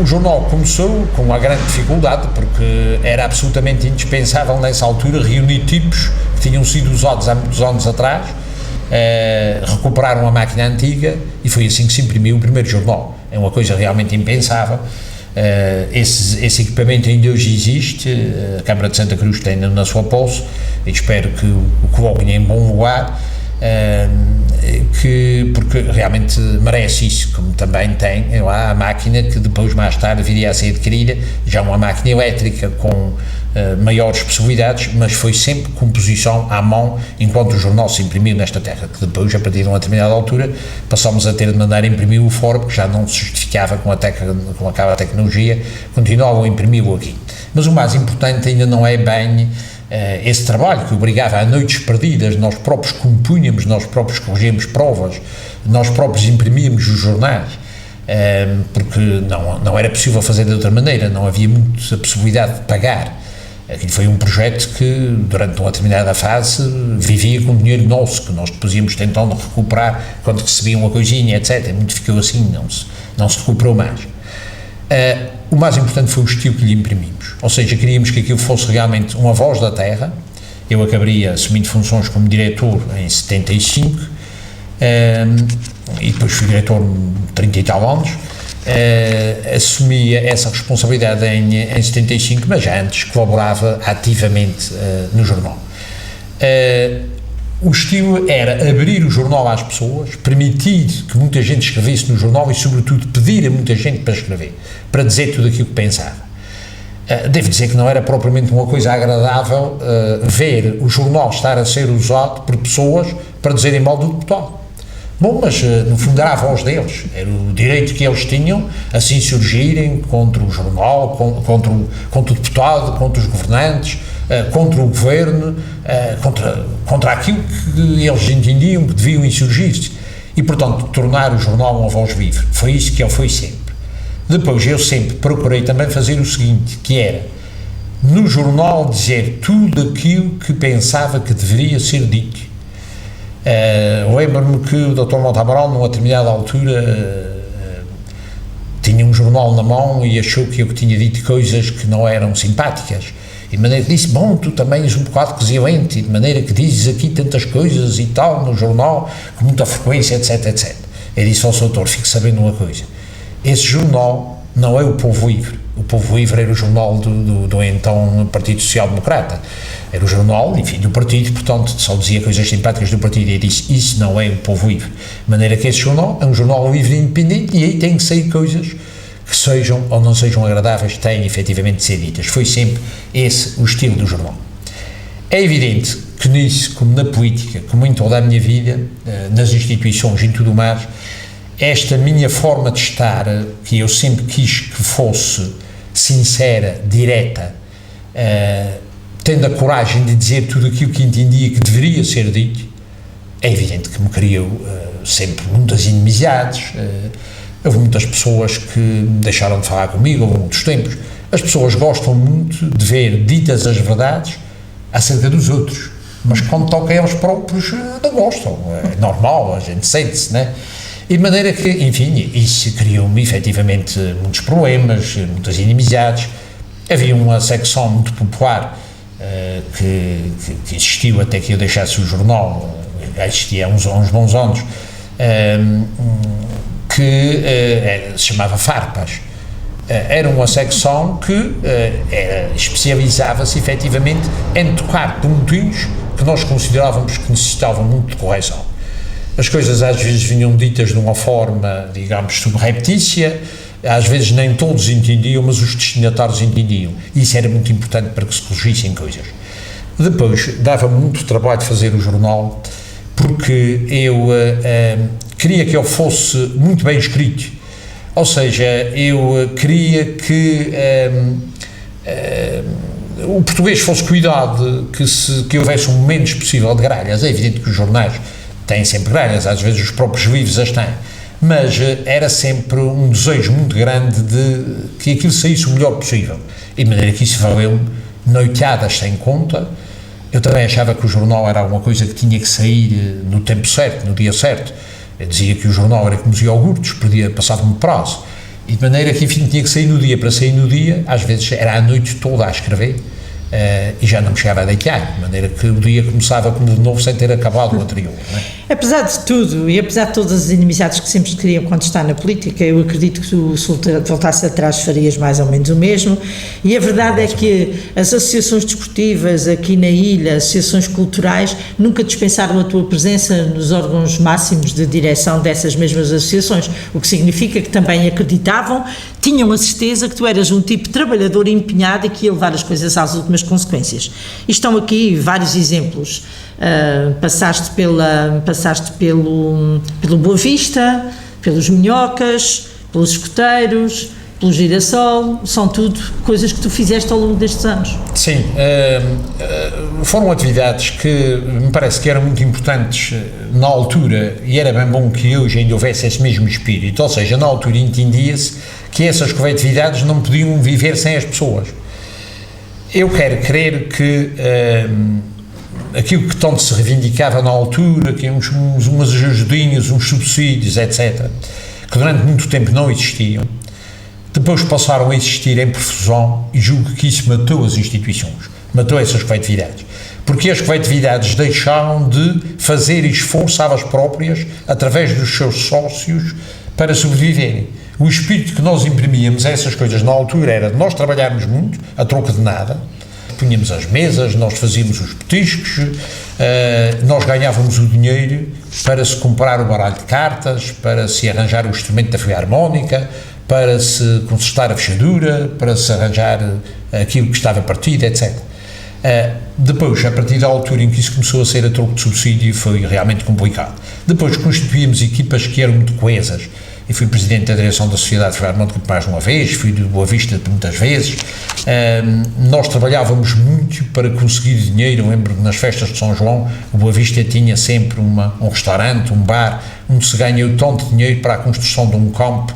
O jornal começou com uma grande dificuldade, porque era absolutamente indispensável nessa altura reunir tipos que tinham sido usados há muitos anos atrás, recuperaram a máquina antiga e foi assim que se imprimiu o primeiro jornal. É uma coisa realmente impensável. Esse equipamento ainda hoje existe, a Câmara de Santa Cruz tem na sua posse e espero que o coloquem em bom lugar. porque realmente merece isso, como também tem lá a máquina que depois, mais tarde, viria a ser adquirida, já uma máquina elétrica com maiores possibilidades, mas foi sempre composição à mão, enquanto o jornal se imprimiu nesta terra, que depois, a partir de uma determinada altura, passámos a ter de mandar imprimir-o fora, porque já não se justificava com aquela tecnologia, continuavam a imprimi-lo aqui. Mas o mais importante ainda não é bem esse trabalho que obrigava a noites perdidas, nós próprios compunhamos, nós próprios corrigíamos provas, nós próprios imprimíamos os jornais, porque não era possível fazer de outra maneira, não havia muita possibilidade de pagar. Aquilo foi um projeto que, durante uma determinada fase, vivia com dinheiro nosso, que nós depois íamos tentando recuperar quando recebia uma coisinha, etc. Muito ficou assim, não se recuperou mais. O mais importante foi o estilo que lhe imprimimos, ou seja, queríamos que aquilo fosse realmente uma voz da terra. Eu acabaria assumindo funções como diretor em 75, e depois fui diretor 30 e tal anos, assumia essa responsabilidade em 75, mas já antes colaborava ativamente no jornal. O estilo era abrir o jornal às pessoas, permitir que muita gente escrevesse no jornal e, sobretudo, pedir a muita gente para escrever, para dizer tudo aquilo que pensava. Devo dizer que não era propriamente uma coisa agradável ver o jornal estar a ser usado por pessoas para dizerem mal do deputado. Bom, mas no fundo era a voz deles, era o direito que eles tinham a se insurgirem contra o jornal, contra o deputado, contra os governantes, contra o governo, contra aquilo que eles entendiam que deviam insurgir-se e, portanto, tornar o jornal uma voz livre. Foi isso que ele foi sempre. Depois eu sempre procurei também fazer o seguinte, que era no jornal dizer tudo aquilo que pensava que deveria ser dito. Lembro-me que o Dr. Monte Amaral, numa determinada altura, tinha um jornal na mão e achou que eu tinha dito coisas que não eram simpáticas, e de maneira que disse, bom, tu também és um bocado cosilente, e de maneira que dizes aqui tantas coisas e tal no jornal, com muita frequência, etc, etc. Eu disse ao Sr. Doutor, fique sabendo uma coisa, esse jornal não é o Povo Livre. O Povo Livre era o jornal do então Partido Social Democrata. Era o jornal, enfim, do partido, portanto, só dizia coisas simpáticas do partido, e disse, isso não é o Povo Livre. De maneira que esse jornal é um jornal livre e independente, e aí tem que sair coisas que sejam ou não sejam agradáveis, têm efetivamente de ser ditas. Foi sempre esse o estilo do jornal. É evidente que nisso, como na política, como em toda a minha vida, nas instituições e em tudo mais, esta minha forma de estar, que eu sempre quis que fosse sincera, direta, tendo a coragem de dizer tudo aquilo que entendia que deveria ser dito, é evidente que me criou sempre muitas inimizades. Houve muitas pessoas que deixaram de falar comigo, houve muitos tempos. As pessoas gostam muito de ver ditas as verdades acerca dos outros, mas quando toca a eles próprios não gostam, é normal, a gente sente-se, né? E de maneira que, enfim, isso criou-me efetivamente muitos problemas, muitas inimizades. Havia uma secção muito popular que existiu até que eu deixasse o jornal, existia há uns bons anos, que se chamava Farpas. Era uma secção que especializava-se efetivamente em tocar pontinhos que nós considerávamos que necessitavam muito de correção. As coisas às vezes vinham ditas de uma forma, digamos, subreptícia, às vezes nem todos entendiam, mas os destinatários entendiam. E isso era muito importante para que se corrigissem coisas. Depois, dava muito trabalho fazer o jornal, porque eu queria que ele fosse muito bem escrito. Ou seja, eu queria que o português fosse cuidado, que houvesse um menos possível de gralhas. É evidente que os jornais têm sempre gralhas, às vezes os próprios livros as têm, mas era sempre um desejo muito grande de que aquilo saísse o melhor possível, e de maneira que isso valeu noiteadas sem conta. Eu também achava que o jornal era alguma coisa que tinha que sair no tempo certo, no dia certo. Eu dizia que o jornal era como os iogurtes, passava-me o prazo, e de maneira que, enfim, tinha que sair no dia. Para sair no dia, às vezes era a noite toda a escrever, e já não me chegava a deitar, de maneira que o dia começava como de novo sem ter acabado o anterior, não é? Apesar de tudo e apesar de todas as inimizades que sempre se criam quando está na política, eu acredito que tu, se voltasse atrás, farias mais ou menos o mesmo. E a verdade é que as associações desportivas aqui na ilha, associações culturais, nunca dispensaram a tua presença nos órgãos máximos de direção dessas mesmas associações, o que significa que também acreditavam, tinham a certeza que tu eras um tipo trabalhador empenhado e que ia levar as coisas às últimas consequências. E estão aqui vários exemplos. Passaste pelo Boa Vista, pelos Minhocas, pelos Escoteiros, pelo Girassol, são tudo coisas que tu fizeste ao longo destes anos. Sim, foram atividades que me parece que eram muito importantes na altura, e era bem bom que hoje ainda houvesse esse mesmo espírito, ou seja, na altura entendia-se que essas coletividades não podiam viver sem as pessoas. Eu quero crer que aquilo que tanto se reivindicava na altura, que umas ajudinhas, uns subsídios, etc., que durante muito tempo não existiam, depois passaram a existir em profusão, e julgo que isso matou as instituições, matou essas coletividades, porque as coletividades deixaram de fazer esforço a elas próprias, através dos seus sócios, para sobreviverem. O espírito que nós imprimíamos a essas coisas na altura era de nós trabalharmos muito, a troco de nada. Punhamos as mesas, nós fazíamos os petiscos, nós ganhávamos o dinheiro para se comprar o baralho de cartas, para se arranjar o instrumento da filarmónica, para se consertar a fechadura, para se arranjar aquilo que estava partido, etc. Depois, a partir da altura em que isso começou a ser a troco de subsídio, foi realmente complicado. Depois constituímos equipas que eram muito coesas. Eu fui presidente da direção da Sociedade Filarmónica mais uma vez, fui do Boa Vista muitas vezes. Nós trabalhávamos muito para conseguir dinheiro. Eu lembro que nas festas de São João o Boa Vista tinha sempre um restaurante, um bar, onde se ganhou tanto dinheiro para a construção de um campo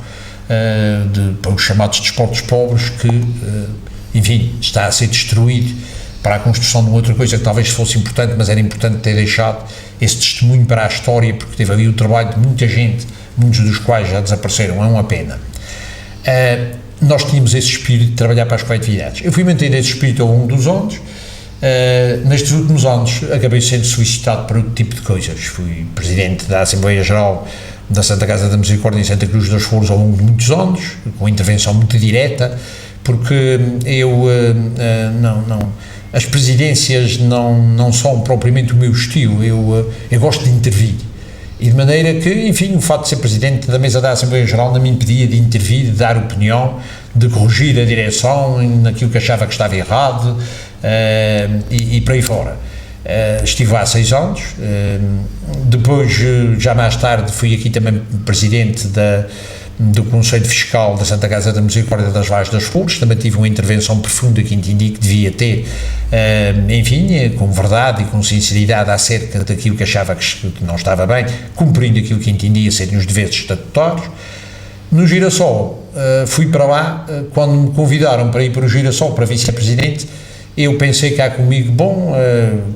para os chamados desportos pobres, que, enfim, está a ser destruído para a construção de uma outra coisa que talvez fosse importante, mas era importante ter deixado esse testemunho para a história, porque teve ali o trabalho de muita gente, muitos dos quais já desapareceram, é uma pena. Nós tínhamos esse espírito de trabalhar para as coletividades. Eu fui mantendo esse espírito ao longo dos anos. Nestes últimos anos acabei sendo solicitado para outro tipo de coisas. Fui presidente da Assembleia Geral da Santa Casa da Misericórdia em Santa Cruz das Flores ao longo de muitos anos, com intervenção muito direta, porque as presidências não são propriamente o meu estilo. Eu gosto de intervir. E de maneira que, enfim, o fato de ser presidente da mesa da Assembleia Geral não me impedia de intervir, de dar opinião, de corrigir a direção naquilo que achava que estava errado, e por aí fora. Estive lá há 6 anos, depois, já mais tarde, fui aqui também presidente do Conselho Fiscal da Santa Casa da Misericórdia das Vales das Flores. Também tive uma intervenção profunda que entendi que devia ter, enfim, com verdade e com sinceridade acerca daquilo que achava que não estava bem, cumprindo aquilo que entendia serem os deveres estatutários. No Girassol, fui para lá, quando me convidaram para ir para o Girassol para vice-presidente, eu pensei cá comigo,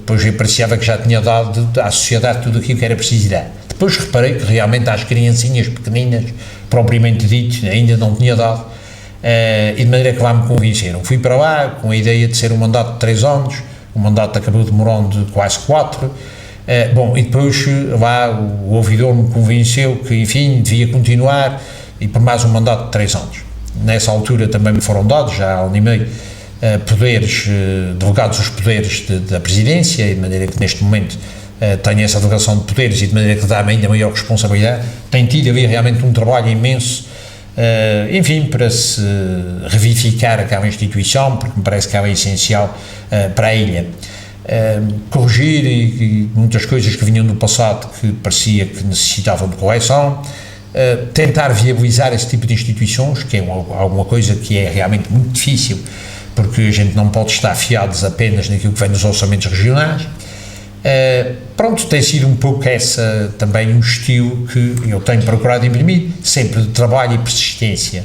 pois eu apreciava que já tinha dado à sociedade tudo aquilo que era preciso dar. Depois reparei que realmente às criancinhas pequeninas, propriamente dito, ainda não tinha dado, e de maneira que lá me convenceram. Fui para lá com a ideia de ser um mandato de 3 anos, o mandato acabou demorando quase 4, e depois lá o ouvidor me convenceu que, enfim, devia continuar, e por mais um mandato de 3 anos. Nessa altura também me foram dados, já há 1 ano e meio, poderes, delegados os poderes da presidência, e de maneira que neste momento tenho essa delegação de poderes, e de maneira que dá-me ainda maior responsabilidade. Tenho tido ali realmente um trabalho imenso, enfim, para se revivificar aquela instituição, porque me parece que ela é essencial para a ilha. Corrigir e muitas coisas que vinham do passado que parecia que necessitavam de correção, tentar viabilizar esse tipo de instituições, que é alguma coisa que é realmente muito difícil, porque a gente não pode estar fiados apenas naquilo que vem dos orçamentos regionais. Tem sido um pouco essa também um estilo que eu tenho procurado imprimir, sempre de trabalho e persistência,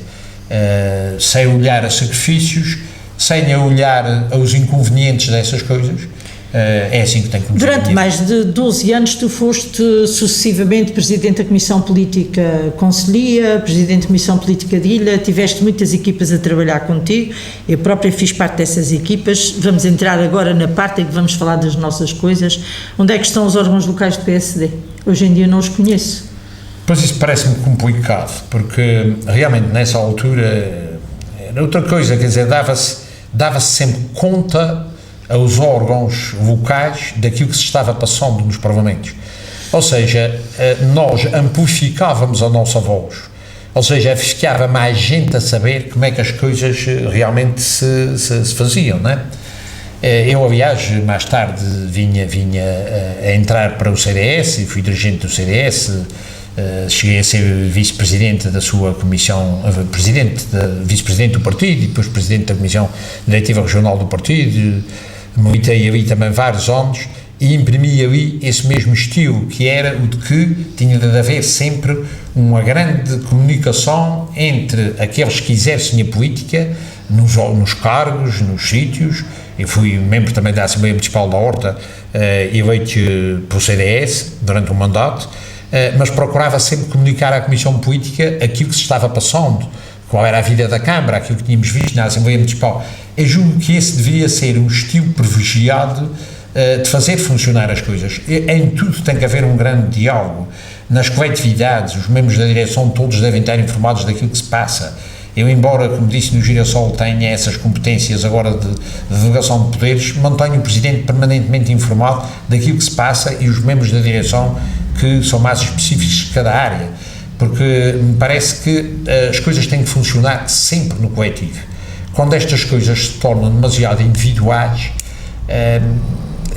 sem olhar a sacrifícios, sem olhar aos inconvenientes dessas coisas, é assim que tem que começar. Durante mais de 12 anos tu foste sucessivamente Presidente da Comissão Política Conselhia, Presidente da Comissão Política de Ilha, tiveste muitas equipas a trabalhar contigo, eu própria fiz parte dessas equipas. Vamos entrar agora na parte em que vamos falar das nossas coisas. Onde é que estão os órgãos locais do PSD? Hoje em dia não os conheço. Pois isso parece-me complicado, porque realmente nessa altura era outra coisa, quer dizer, dava-se sempre conta aos órgãos locais daquilo que se estava passando nos parlamentos. Ou seja, nós amplificávamos a nossa voz, ou seja, ficava mais gente a saber como é que as coisas realmente se faziam, não é? Eu, aliás, mais tarde vinha a entrar para o CDS e fui dirigente do CDS, cheguei a ser vice-presidente da sua comissão, vice-presidente do partido e depois presidente da comissão diretiva regional do partido. Militei ali também vários anos e imprimi ali esse mesmo estilo, que era o de que tinha de haver sempre uma grande comunicação entre aqueles que exercem a política nos cargos, nos sítios. Eu fui membro também da Assembleia Municipal da Horta, eleito pelo CDS durante um mandato, mas procurava sempre comunicar à Comissão Política aquilo que se estava passando, qual era a vida da Câmara, aquilo que tínhamos visto na Assembleia Municipal. Eu julgo que esse deveria ser um estilo privilegiado de fazer funcionar as coisas. Em tudo tem que haver um grande diálogo. Nas coletividades, os membros da direção todos devem estar informados daquilo que se passa. Eu, embora, como disse, no Girassol tenha essas competências agora de delegação de poderes, mantenho o Presidente permanentemente informado daquilo que se passa e os membros da direção que são mais específicos de cada área, porque me parece que as coisas têm que funcionar sempre no coletivo. Quando estas coisas se tornam demasiado individuais,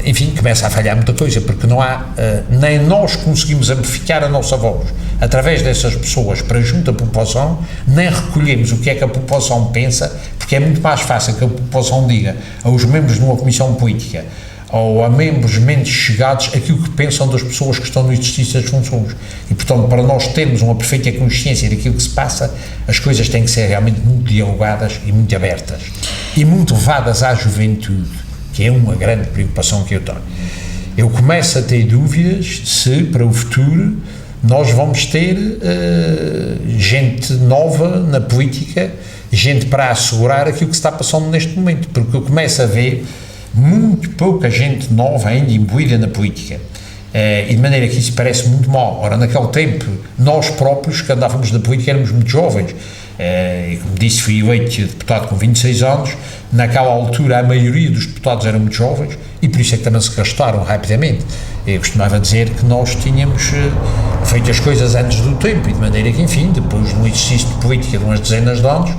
enfim, começa a falhar muita coisa, porque não há, nem nós conseguimos amplificar a nossa voz através dessas pessoas para junto à população, nem recolhemos o que é que a população pensa, porque é muito mais fácil que a população diga aos membros de uma comissão política ou a membros menos chegados aquilo que pensam das pessoas que estão no exercício das funções. E, portanto, para nós termos uma perfeita consciência daquilo que se passa, as coisas têm que ser realmente muito dialogadas e muito abertas e muito levadas à juventude, que é uma grande preocupação que eu tenho. Eu começo a ter dúvidas se, para o futuro, nós vamos ter gente nova na política, gente para assegurar aquilo que se está passando neste momento, porque eu começo a ver muito pouca gente nova ainda imbuída na política, e de maneira que isso parece muito mal. Ora, naquele tempo, nós próprios que andávamos na política éramos muito jovens, e como disse, fui eleito deputado com 26 anos, naquela altura a maioria dos deputados eram muito jovens, e por isso é que também se gastaram rapidamente. Eu costumava dizer que nós tínhamos feito as coisas antes do tempo, e de maneira que, enfim, depois de um exercício de política de umas dezenas de anos,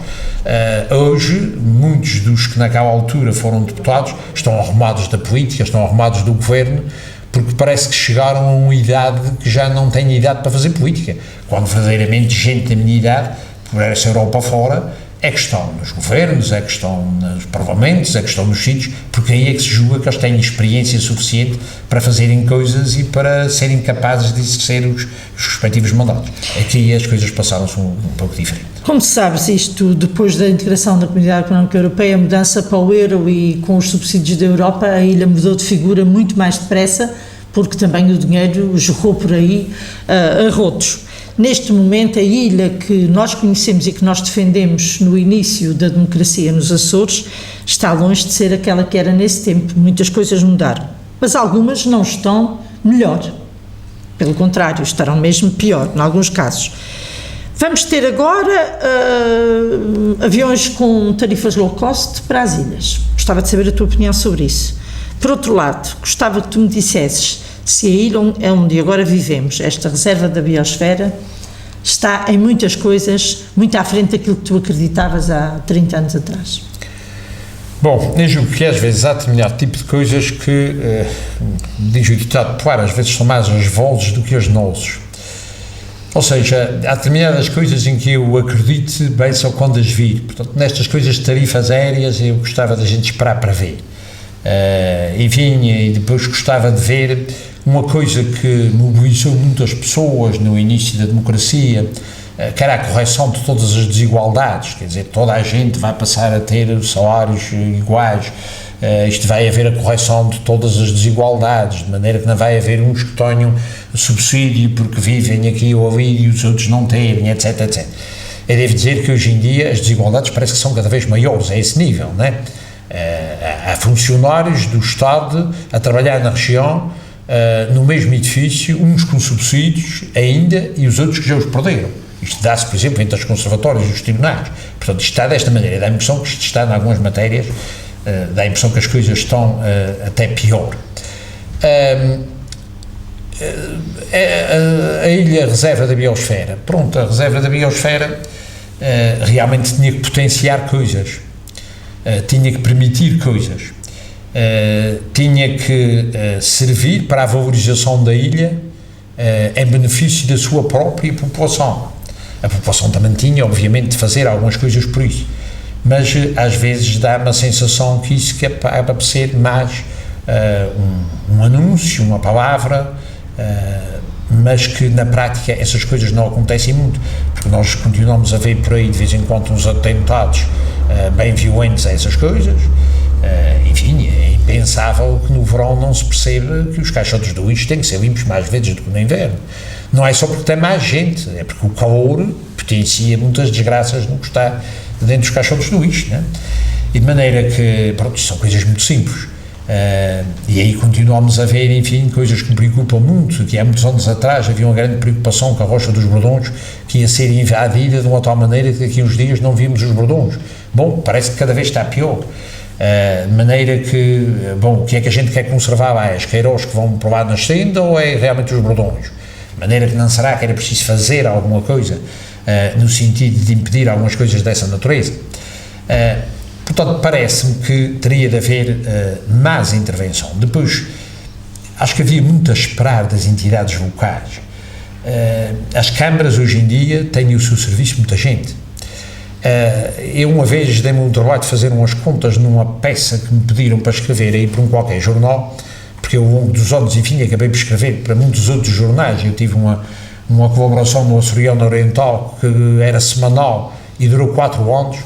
hoje, muitos dos que naquela altura foram deputados estão arrumados da política, estão arrumados do governo, porque parece que chegaram a uma idade que já não têm idade para fazer política, quando verdadeiramente gente da minha idade, por essa Europa fora, é que estão nos governos, é que estão nos parlamentos, é que estão nos sítios, porque aí é que se julga que eles têm experiência suficiente para fazerem coisas e para serem capazes de exercer os respectivos mandatos. Aqui as coisas passaram-se um pouco diferente. Como sabes, isto depois da integração da Comunidade Económica Europeia, a mudança para o euro e com os subsídios da Europa, a ilha mudou de figura muito mais depressa, porque também o dinheiro jorrou por aí a rodos. Neste momento, a ilha que nós conhecemos e que nós defendemos no início da democracia nos Açores está longe de ser aquela que era nesse tempo. Muitas coisas mudaram, mas algumas não estão melhor. Pelo contrário, estarão mesmo pior, em alguns casos. Vamos ter agora aviões com tarifas low cost para as ilhas. Gostava de saber a tua opinião sobre isso. Por outro lado, gostava que tu me dissesses se a ilha onde agora vivemos, esta reserva da biosfera, está em muitas coisas muito à frente daquilo que tu acreditavas há 30 anos atrás. Bom, eu julgo que às vezes há determinado tipo de coisas que, diz o ditado popular, às vezes são mais as vozes do que as nozes. Ou seja, há determinadas coisas em que eu acredito bem só quando as vir. Portanto, nestas coisas de tarifas aéreas eu gostava da gente esperar para ver. Enfim, e depois gostava de ver uma coisa que mobilizou muitas pessoas no início da democracia, que era a correção de todas as desigualdades, quer dizer, toda a gente vai passar a ter salários iguais, isto vai haver a correção de todas as desigualdades, de maneira que não vai haver uns que tenham subsídio porque vivem aqui ou ali e os outros não terem, etc, etc. Eu devo dizer que hoje em dia as desigualdades parece que são cada vez maiores a esse nível, né? Há funcionários do Estado a trabalhar na região, no mesmo edifício, uns com subsídios ainda e os outros que já os perderam. Isto dá-se, por exemplo, entre os conservatórios e os tribunais. Portanto, isto está desta maneira. Dá a impressão que isto está em algumas matérias, dá a impressão que as coisas estão até pior. A ilha reserva da biosfera. Pronto, a reserva da biosfera realmente tinha que potenciar coisas, tinha que permitir coisas, tinha que servir para a valorização da ilha em benefício da sua própria população. A população também tinha, obviamente, de fazer algumas coisas por isso, mas às vezes dá uma sensação que isso que acaba por ser mais um anúncio, uma palavra, mas que na prática essas coisas não acontecem muito, porque nós continuamos a ver por aí de vez em quando uns atentados bem violentos a essas coisas. Enfim, é impensável que no verão não se perceba que os caixotes do lixo têm que ser limpos mais vezes do que no inverno. Não é só porque tem mais gente, é porque o calor potencia muitas desgraças no que está dentro dos caixotes do lixo, né? E de maneira que, pronto, são coisas muito simples. E aí continuamos a ver, enfim, coisas que me preocupam muito, que há muitos anos atrás havia uma grande preocupação com a Rocha dos Bordões, que ia ser invadida de uma tal maneira que daqui a uns dias não víamos os bordões. Bom, parece que cada vez está pior. De maneira que, bom, o que é que a gente quer conservar lá? As queirós que vão por lá nascendo ou é realmente os bordões? De maneira que não será que era preciso fazer alguma coisa no sentido de impedir algumas coisas dessa natureza? Portanto, parece-me que teria de haver mais intervenção. Depois, acho que havia muito a esperar das entidades locais. As câmaras hoje em dia têm o seu serviço muita gente. Eu uma vez dei-me um trabalho de fazer umas contas numa peça que me pediram para escrever aí para um qualquer jornal, porque eu ao longo dos anos, enfim, acabei por escrever para muitos outros jornais. Eu tive uma colaboração no Açoriano Oriental que era semanal e durou 4 anos.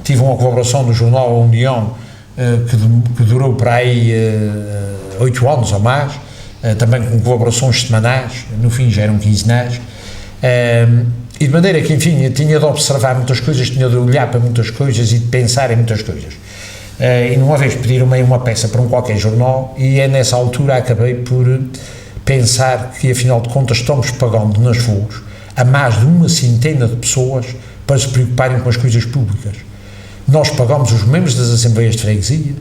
Tive uma colaboração no jornal A União que durou para aí 8 anos ou mais, também com colaborações semanais, no fim já eram quinzenais. E de maneira que, enfim, eu tinha de observar muitas coisas, tinha de olhar para muitas coisas e de pensar em muitas coisas. E numa vez pediram-me uma peça para um qualquer jornal e é nessa altura acabei por pensar que, afinal de contas, estamos pagando nas FURs a mais de uma centena de pessoas para se preocuparem com as coisas públicas. Nós pagamos os membros das Assembleias de Freguesia,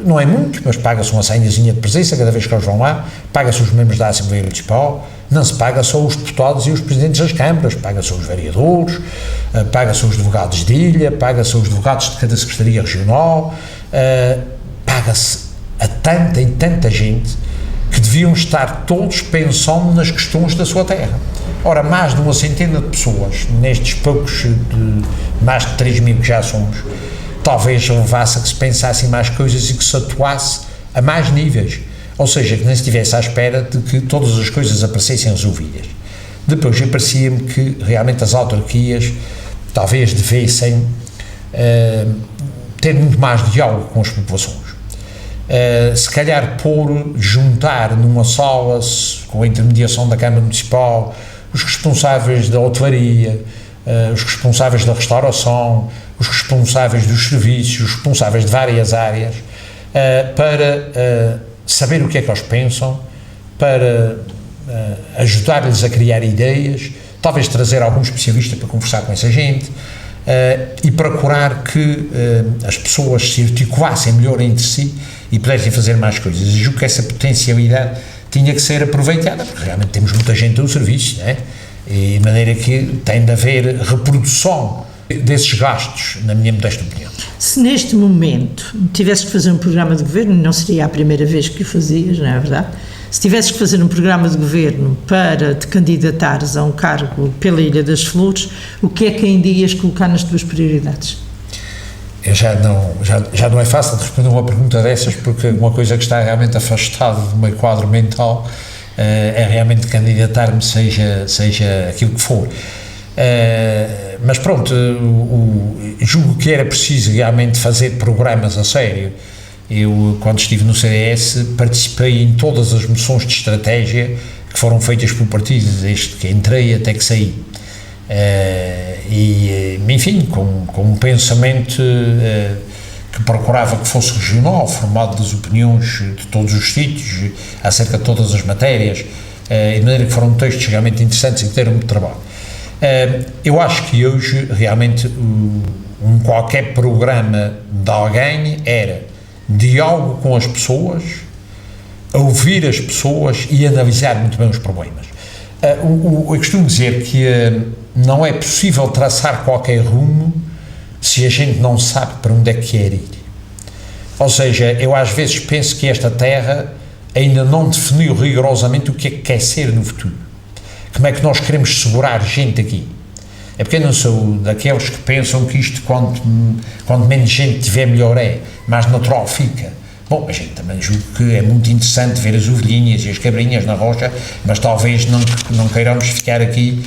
não é muito, mas paga-se uma senhazinha de presença cada vez que eles vão lá, paga-se os membros da Assembleia Municipal, não se paga só os deputados e os presidentes das câmaras, paga-se os vereadores, paga-se os delegados de ilha, paga-se os delegados de cada secretaria regional, paga-se a tanta e tanta gente que deviam estar todos pensando nas questões da sua terra. Ora, mais de uma centena de pessoas, nestes poucos, mais de 3 mil que já somos, talvez levasse a que se pensasse em mais coisas e que se atuasse a mais níveis, ou seja, que nem se estivesse à espera de que todas as coisas aparecessem resolvidas. Depois parecia-me que realmente as autarquias talvez devessem ter muito mais diálogo com as populações. Se calhar juntar numa sala, com a intermediação da Câmara Municipal, os responsáveis da hotelaria, os responsáveis da restauração, os responsáveis dos serviços, os responsáveis de várias áreas, para saber o que é que eles pensam, para ajudar-lhes a criar ideias, talvez trazer algum especialista para conversar com essa gente, e procurar que as pessoas se articulassem melhor entre si e pudessem fazer mais coisas. Eu julgo que essa potencialidade tinha que ser aproveitada, porque realmente temos muita gente no serviço, não é? E de maneira que tem de haver reprodução desses gastos, na minha modesta opinião. Se neste momento tivesses que fazer um programa de governo, não seria a primeira vez que o fazias, não é verdade? Se tivesses que fazer um programa de governo para te candidatares a um cargo pela Ilha das Flores, o que é que ainda ias colocar nas tuas prioridades? Já não é fácil de responder uma pergunta dessas, porque uma coisa que está realmente afastada do meu quadro mental é realmente candidatar-me, seja aquilo que for. Mas pronto, julgo que era preciso realmente fazer programas a sério Eu, quando estive no CDS, participei em todas as moções de estratégia que foram feitas pelo partido, desde que entrei até que saí. Enfim, com um pensamento que procurava que fosse regional, formado das opiniões de todos os sítios, acerca de todas as matérias, de maneira que foram textos realmente interessantes e que deram muito trabalho. Eu acho que hoje, realmente, qualquer programa de alguém era diálogo com as pessoas, ouvir as pessoas e analisar muito bem os problemas. Eu costumo dizer que não é possível traçar qualquer rumo se a gente não sabe para onde é que quer ir. Ou seja, eu às vezes penso que esta terra ainda não definiu rigorosamente o que é que quer ser no futuro. Como é que nós queremos segurar gente aqui? É porque eu não sou daqueles que pensam que isto, quanto menos gente tiver, melhor é, mais natural fica. Bom, a gente também julgo que é muito interessante ver as ovelhinhas e as cabrinhas na rocha, mas talvez não queiramos ficar aqui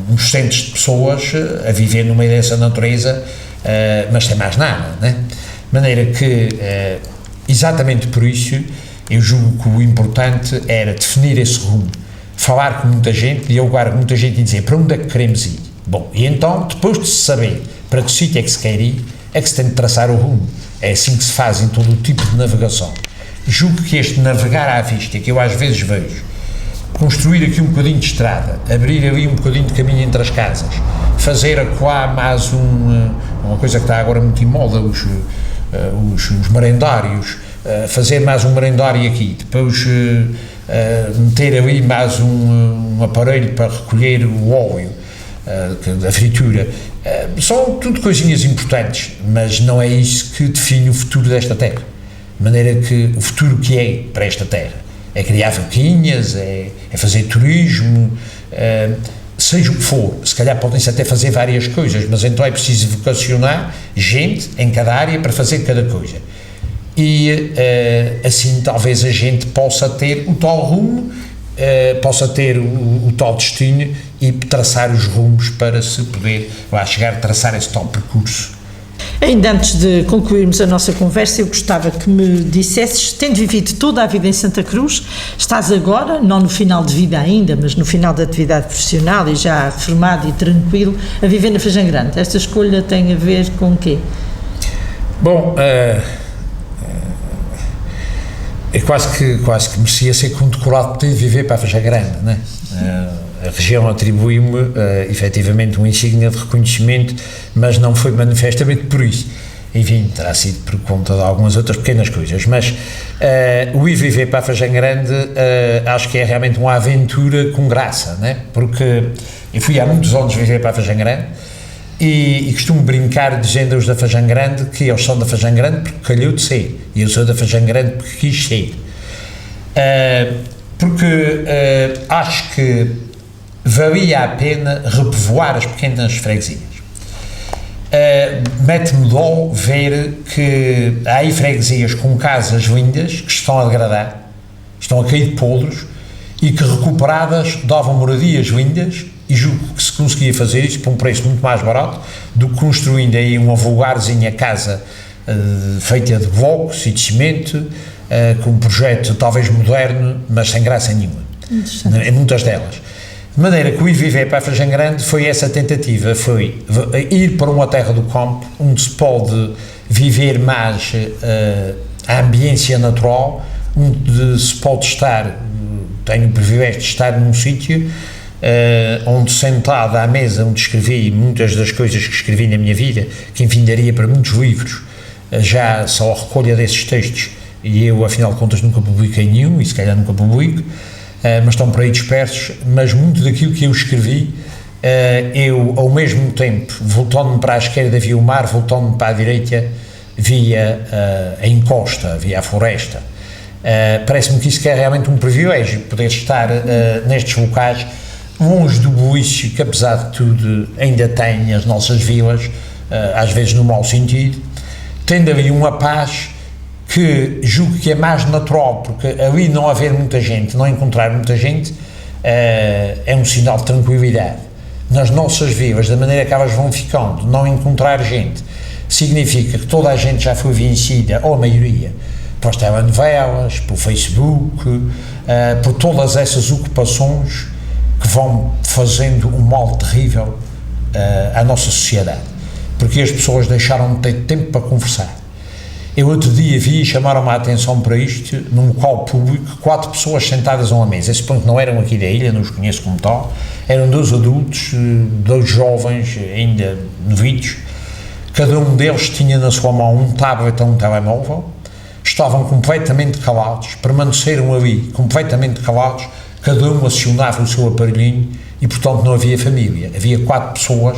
uns centos de pessoas a viver no meio dessa natureza, mas sem mais nada, né? De maneira que, exatamente por isso, eu julgo que o importante era definir esse rumo, falar com muita gente, dialogar com muita gente e dizer para onde é que queremos ir. Bom, e então, depois de se saber para que sítio é que se quer ir, é que se tem de traçar o rumo. É assim que se faz em todo o tipo de navegação. Julgo que este navegar à vista, que eu às vezes vejo, construir aqui um bocadinho de estrada, abrir ali um bocadinho de caminho entre as casas, fazer acolá mais uma coisa que está agora muito em moda, os merendários, fazer mais um merendário aqui, depois meter ali mais um aparelho para recolher o óleo da fritura. São tudo coisinhas importantes, mas não é isso que define o futuro desta terra. De maneira que o futuro que é para esta terra é criar vaquinhas, é fazer turismo, seja o que for. Se calhar podem-se até fazer várias coisas, mas então é preciso vocacionar gente em cada área para fazer cada coisa. E assim talvez a gente possa ter o tal rumo, possa ter o tal destino e traçar os rumos para se poder lá chegar a traçar esse tal percurso. Ainda antes de concluirmos a nossa conversa, eu gostava que me dissesses, tendo vivido toda a vida em Santa Cruz, estás agora, não no final de vida ainda, mas no final da atividade profissional e já reformado e tranquilo, a viver na Fajã Grande. Esta escolha tem a ver com o quê? Bom, é quase que merecia ser condecorado por ter de viver para a Fajã Grande, não é? A região atribuiu-me, efetivamente, um insígnia de reconhecimento, mas não foi manifestamente por isso. Enfim, terá sido por conta de algumas outras pequenas coisas, mas o ir viver para a Fajã Grande acho que é realmente uma aventura com graça, né? Porque eu fui há muitos anos viver para a Fajã Grande e costumo brincar dizendo aos da Fajã Grande que eles são da Fajã Grande porque calhou de ser, e eu sou da Fajã Grande porque quis ser. Porque acho que valia a pena repovoar as pequenas freguesias. Mete-me dó ver que há aí freguesias com casas lindas que estão a degradar, estão a cair de podres e que recuperadas davam moradias lindas, e julgo que se conseguia fazer isso por um preço muito mais barato do que construindo aí uma vulgarzinha casa feita de blocos e de cimento, com um projeto talvez moderno, mas sem graça nenhuma, em muitas delas. De maneira que o ir viver para a Fajã Grande foi essa tentativa, foi ir para uma terra do campo, onde se pode viver mais a ambiência natural, onde se pode estar, tenho o privilégio de estar num sítio onde sentado à mesa onde escrevi muitas das coisas que escrevi na minha vida, que enfim daria para muitos livros, já só a recolha desses textos, e eu afinal de contas nunca publiquei nenhum, e se calhar nunca publico, mas estão por aí dispersos, mas muito daquilo que eu escrevi, eu ao mesmo tempo, voltando-me para a esquerda via o mar, voltando-me para a direita via a encosta, via a floresta. Parece-me que isso é realmente um privilégio, poder estar nestes locais, longe do buício que apesar de tudo ainda tem as nossas vilas, às vezes no mau sentido, tendo ali uma paz que julgo que é mais natural, porque ali não haver muita gente, não encontrar muita gente, é um sinal de tranquilidade. Nas nossas vilas, da maneira que elas vão ficando, não encontrar gente, significa que toda a gente já foi vencida, ou a maioria, pelas telenovelas, pelo Facebook, por todas essas ocupações que vão fazendo um mal terrível à nossa sociedade, porque as pessoas deixaram de ter tempo para conversar. Eu outro dia vi e chamaram-me a atenção para isto, num local público, 4 pessoas sentadas a uma mesa. Esse ponto não eram aqui da ilha, não os conheço como tal, eram 2 adultos, 2 jovens, ainda novitos, cada um deles tinha na sua mão um tablet ou um telemóvel, estavam completamente calados, permaneceram ali completamente calados, cada um acionava o seu aparelhinho e, portanto, não havia família. Havia 4 pessoas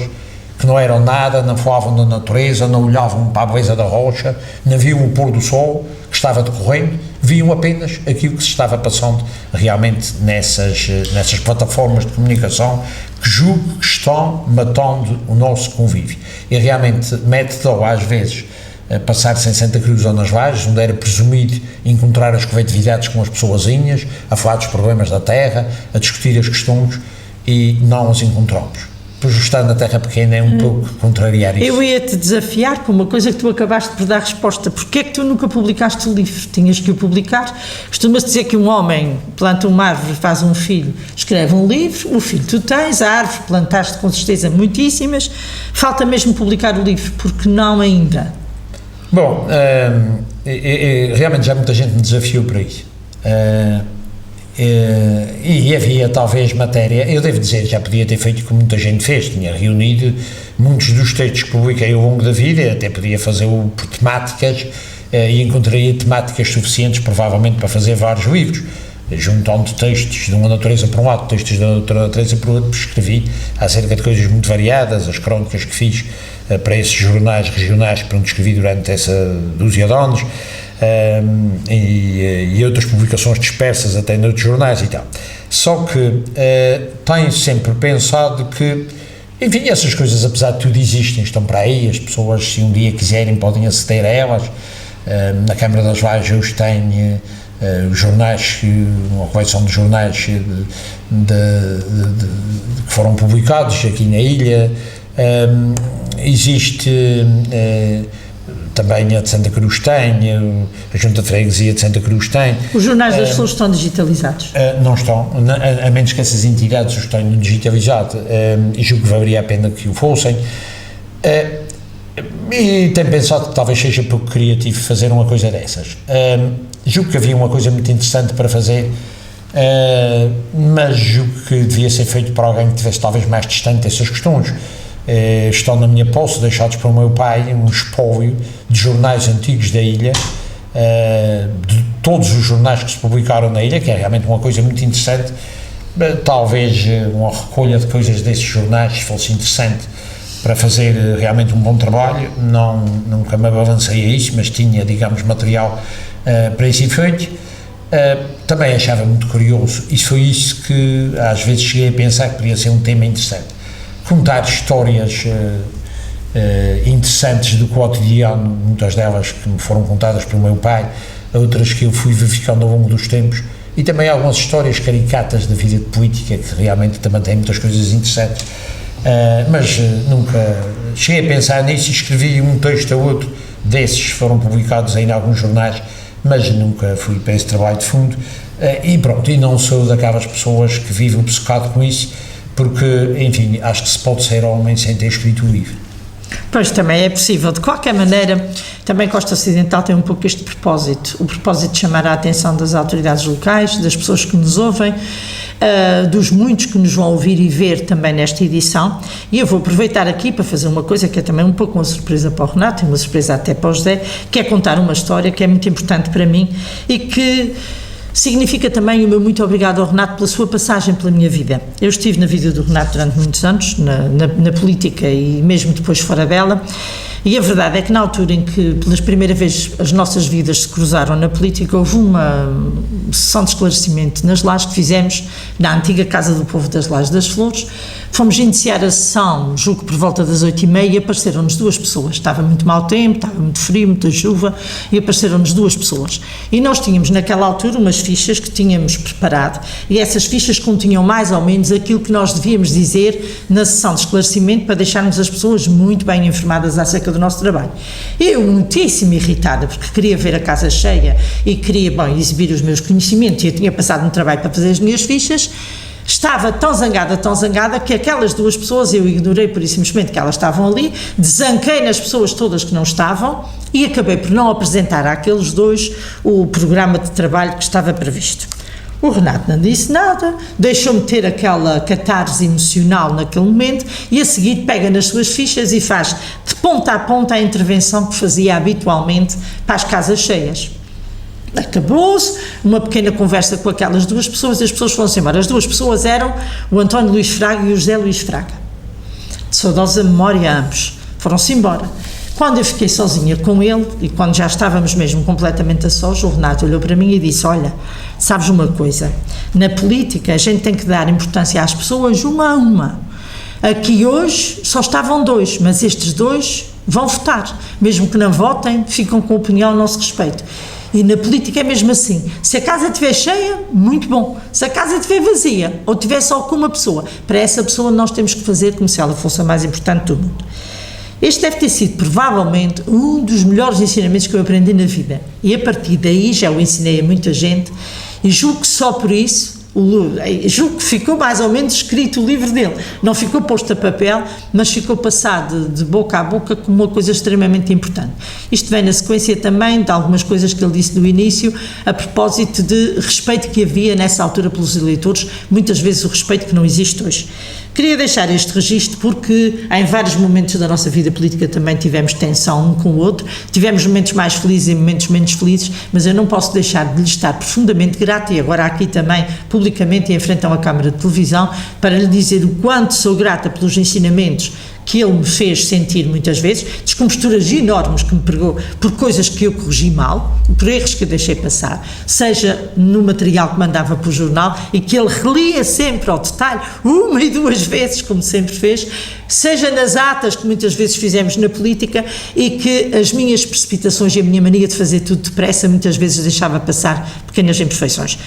que não eram nada, não falavam da natureza, não olhavam para a beleza da rocha, não viam o pôr do sol que estava decorrendo, viam apenas aquilo que se estava passando realmente nessas plataformas de comunicação que julgo que estão matando o nosso convívio. E realmente mete dó, às vezes, a passar-se em Santa Cruz ou nas Lajes, onde era presumido encontrar as coletividades com as pessoazinhas, a falar dos problemas da terra, a discutir as questões, e não os encontramos. Pois estar na terra pequena é um pouco contrariar isso. Eu ia-te desafiar com uma coisa que tu acabaste por dar resposta. Porquê é que tu nunca publicaste o livro? Tinhas que o publicar. Costuma-se dizer que um homem planta uma árvore, faz um filho, escreve um livro, o filho tu tens, a árvore plantaste com certeza muitíssimas, falta mesmo publicar o livro, porque não ainda? Bom, realmente já muita gente me desafiou para isso. E havia talvez matéria, eu devo dizer, já podia ter feito como muita gente fez, tinha reunido muitos dos textos que publiquei ao longo da vida, até podia fazê-lo por temáticas, e encontraria temáticas suficientes provavelmente para fazer vários livros, juntando textos de uma natureza por um lado, textos de outra natureza por outro, escrevi acerca de coisas muito variadas, as crónicas que fiz para esses jornais regionais para onde escrevi durante essa dúzia de anos, e outras publicações dispersas até noutros jornais e tal. Só que tenho sempre pensado que, enfim, essas coisas, apesar de tudo, existem, estão para aí, as pessoas, se um dia quiserem, podem aceder a elas. Na Câmara das Lajes hoje tem os jornais, uma coleção de jornais que foram publicados aqui na ilha. Existe também a de Santa Cruz tem, a Junta de Freguesia de Santa Cruz tem. Os jornais das flores estão digitalizados? Não estão, a menos que essas entidades os tenham digitalizado, e julgo que valeria a pena que o fossem. E tenho pensado que talvez seja pouco criativo fazer uma coisa dessas. Julgo que havia uma coisa muito interessante para fazer, mas julgo que devia ser feito por alguém que tivesse talvez mais distante dessas questões. Estão na minha posse, deixados pelo meu pai, um espólio de jornais antigos da ilha, de todos os jornais que se publicaram na ilha, que é realmente uma coisa muito interessante. Talvez uma recolha de coisas desses jornais fosse interessante para fazer realmente um bom trabalho. Nunca me avancei a isso, mas tinha, digamos, material para esse efeito. Também achava muito curioso, e foi isso que às vezes cheguei a pensar que podia ser um tema interessante. Contar histórias interessantes do cotidiano, muitas delas que me foram contadas pelo meu pai, outras que eu fui verificando ao longo dos tempos, e também algumas histórias caricatas da vida política, que realmente também tem muitas coisas interessantes, mas nunca cheguei a pensar nisso, e escrevi um texto ou outro desses, foram publicados em alguns jornais, mas nunca fui para esse trabalho de fundo, e pronto, e não sou daquelas pessoas que vivem obcecado com isso, porque, enfim, acho que se pode ser homem sem ter escrito o livro. Pois, também é possível. De qualquer maneira, também Costa Ocidental tem um pouco este propósito, o propósito de chamar a atenção das autoridades locais, das pessoas que nos ouvem, dos muitos que nos vão ouvir e ver também nesta edição, e eu vou aproveitar aqui para fazer uma coisa que é também um pouco uma surpresa para o Renato, e uma surpresa até para o José, que é contar uma história que é muito importante para mim e que significa também o meu muito obrigado ao Renato pela sua passagem pela minha vida. Eu estive na vida do Renato durante muitos anos, na política e mesmo depois fora dela, e a verdade é que na altura em que pelas primeiras vezes as nossas vidas se cruzaram na política, houve uma sessão de esclarecimento nas Lajes que fizemos na antiga Casa do Povo das Lajes das Flores. Fomos iniciar a sessão, julgo por volta das 8h30, e apareceram-nos 2 pessoas. Estava muito mau tempo, estava muito frio, muita chuva, e apareceram-nos 2 pessoas. E nós tínhamos naquela altura umas fichas que tínhamos preparado, e essas fichas continham mais ou menos aquilo que nós devíamos dizer na sessão de esclarecimento, para deixarmos as pessoas muito bem informadas acerca do nosso trabalho. Eu, muitíssimo irritada, porque queria ver a casa cheia e queria, exibir os meus conhecimentos, e eu tinha passado um trabalho para fazer as minhas fichas, estava tão zangada, que aquelas duas pessoas, eu ignorei por isso simplesmente que elas estavam ali, desanquei nas pessoas todas que não estavam e acabei por não apresentar àqueles dois o programa de trabalho que estava previsto. O Renato não disse nada, deixou-me ter aquela catarse emocional naquele momento e a seguir pega nas suas fichas e faz de ponta a ponta a intervenção que fazia habitualmente para as casas cheias. Acabou-se, uma pequena conversa com aquelas duas pessoas e as pessoas foram-se embora. As duas pessoas eram o António Luís Fraga e o José Luís Fraga. De saudosa memória ambos. Foram-se embora. Quando eu fiquei sozinha com ele, e quando já estávamos mesmo completamente a sós, o Renato olhou para mim e disse: olha, sabes uma coisa, na política a gente tem que dar importância às pessoas uma a uma. Aqui hoje só estavam dois, mas estes dois vão votar. Mesmo que não votem, ficam com opinião a nosso respeito. E na política é mesmo assim. Se a casa estiver cheia, muito bom. Se a casa estiver vazia, ou tiver só com uma pessoa, para essa pessoa nós temos que fazer como se ela fosse a mais importante do mundo. Este deve ter sido, provavelmente, um dos melhores ensinamentos que eu aprendi na vida. E a partir daí já o ensinei a muita gente e julgo que só por isso, julgo que ficou mais ou menos escrito o livro dele. Não ficou posto a papel, mas ficou passado de boca a boca como uma coisa extremamente importante. Isto vem na sequência também de algumas coisas que ele disse no início, a propósito de respeito que havia nessa altura pelos eleitores, muitas vezes o respeito que não existe hoje. Queria deixar este registro porque em vários momentos da nossa vida política também tivemos tensão um com o outro, tivemos momentos mais felizes e momentos menos felizes, mas eu não posso deixar de lhe estar profundamente grata, e agora aqui também publicamente em frente a uma câmara de televisão, para lhe dizer o quanto sou grata pelos ensinamentos que ele me fez sentir muitas vezes, descomposturas enormes que me pregou por coisas que eu corrigi mal, por erros que eu deixei passar, seja no material que mandava para o jornal e que ele relia sempre ao detalhe, uma e duas vezes, como sempre fez, seja nas atas que muitas vezes fizemos na política e que as minhas precipitações e a minha mania de fazer tudo depressa muitas vezes deixava passar pequenas imperfeições.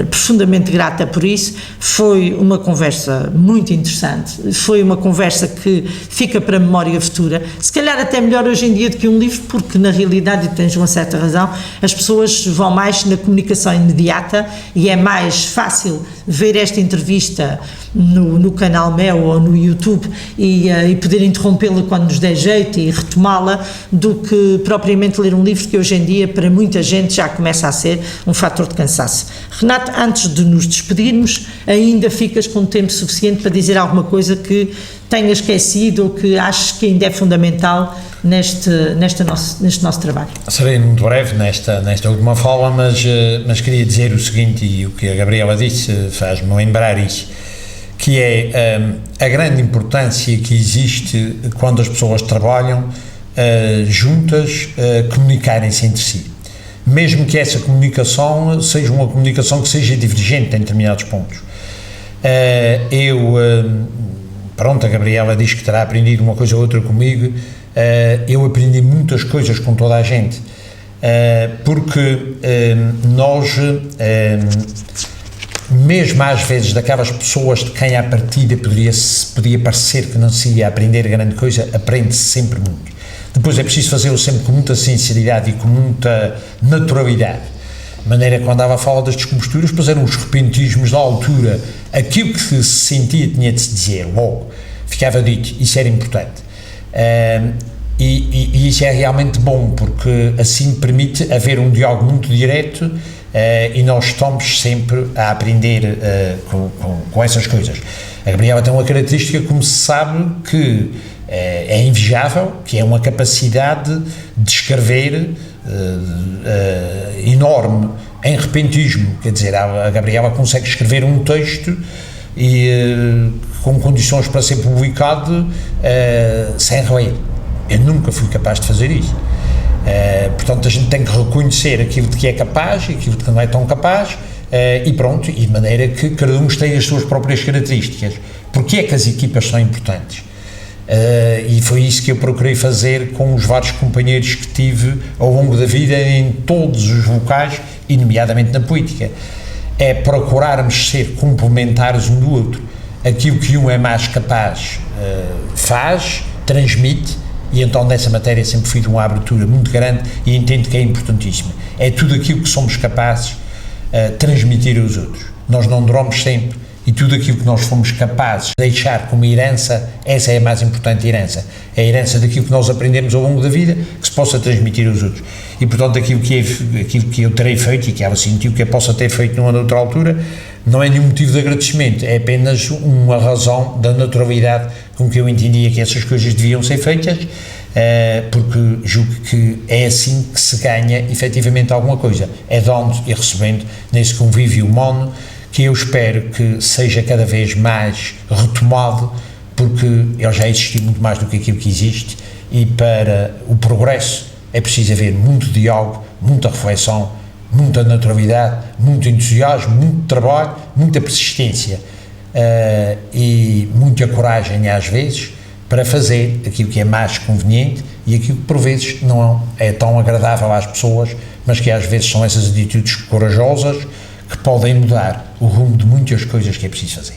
Profundamente grata por isso. Foi uma conversa muito interessante, foi uma conversa que fica para a memória futura, se calhar até melhor hoje em dia do que um livro, porque na realidade, e tens uma certa razão, as pessoas vão mais na comunicação imediata e é mais fácil ver esta entrevista no canal meu ou no YouTube e poder interrompê-la quando nos der jeito e retomá-la, do que propriamente ler um livro que hoje em dia para muita gente já começa a ser um fator de cansaço. Renato, antes de nos despedirmos, ainda ficas com tempo suficiente para dizer alguma coisa que tenha esquecido ou que aches que ainda é fundamental neste nosso trabalho? Serei muito breve nesta última fala, mas queria dizer o seguinte, e o que a Gabriela disse faz-me lembrar isso, que é a grande importância que existe quando as pessoas trabalham juntas, comunicarem-se entre si. Mesmo que essa comunicação seja uma comunicação que seja divergente em determinados pontos. A Gabriela diz que terá aprendido uma coisa ou outra comigo, eu aprendi muitas coisas com toda a gente, porque nós, mesmo às vezes daquelas pessoas de quem à partida podia parecer que não se ia aprender grande coisa, aprende-se sempre muito. Depois é preciso fazê-lo sempre com muita sinceridade e com muita naturalidade. De maneira que quando andava a falar das descomposturas, depois eram os repentismos da altura, aquilo que se sentia tinha de se dizer logo, ficava dito, isso era importante. E isso é realmente bom, porque assim permite haver um diálogo muito direto e nós estamos sempre a aprender com essas coisas. A Gabriela tem uma característica, como se sabe, que é invejável, que é uma capacidade de escrever enorme em repentismo. Quer dizer, a Gabriela consegue escrever um texto e com condições para ser publicado sem reler. Eu nunca fui capaz de fazer isso. Portanto, a gente tem que reconhecer aquilo de que é capaz e aquilo de que não é tão capaz, e pronto, e de maneira que cada um tem as suas próprias características. Porque é que as equipas são importantes? E foi isso que eu procurei fazer com os vários companheiros que tive ao longo da vida em todos os locais, e nomeadamente na política. É procurarmos ser complementares um do outro. Aquilo que um é mais capaz faz, transmite, e então nessa matéria sempre fui de uma abertura muito grande e entendo que é importantíssima. É tudo aquilo que somos capazes de transmitir aos outros. Nós não duramos sempre, e tudo aquilo que nós fomos capazes de deixar como herança, essa é a mais importante herança. É a herança daquilo que nós aprendemos ao longo da vida, que se possa transmitir aos outros. E, portanto, aquilo que eu terei feito, e que ela sentiu que eu possa ter feito numa outra altura, não é nenhum motivo de agradecimento, é apenas uma razão da naturalidade com que eu entendia que essas coisas deviam ser feitas, porque julgo que é assim que se ganha efetivamente alguma coisa, é dando e recebendo nesse convívio humano, que eu espero que seja cada vez mais retomado, porque ele já existe muito mais do que aquilo que existe, e para o progresso é preciso haver muito diálogo, muita reflexão, muita naturalidade, muito entusiasmo, muito trabalho, muita persistência e muita coragem às vezes para fazer aquilo que é mais conveniente e aquilo que por vezes não é tão agradável às pessoas, mas que às vezes são essas atitudes corajosas que podem mudar o rumo de muitas coisas que é preciso fazer.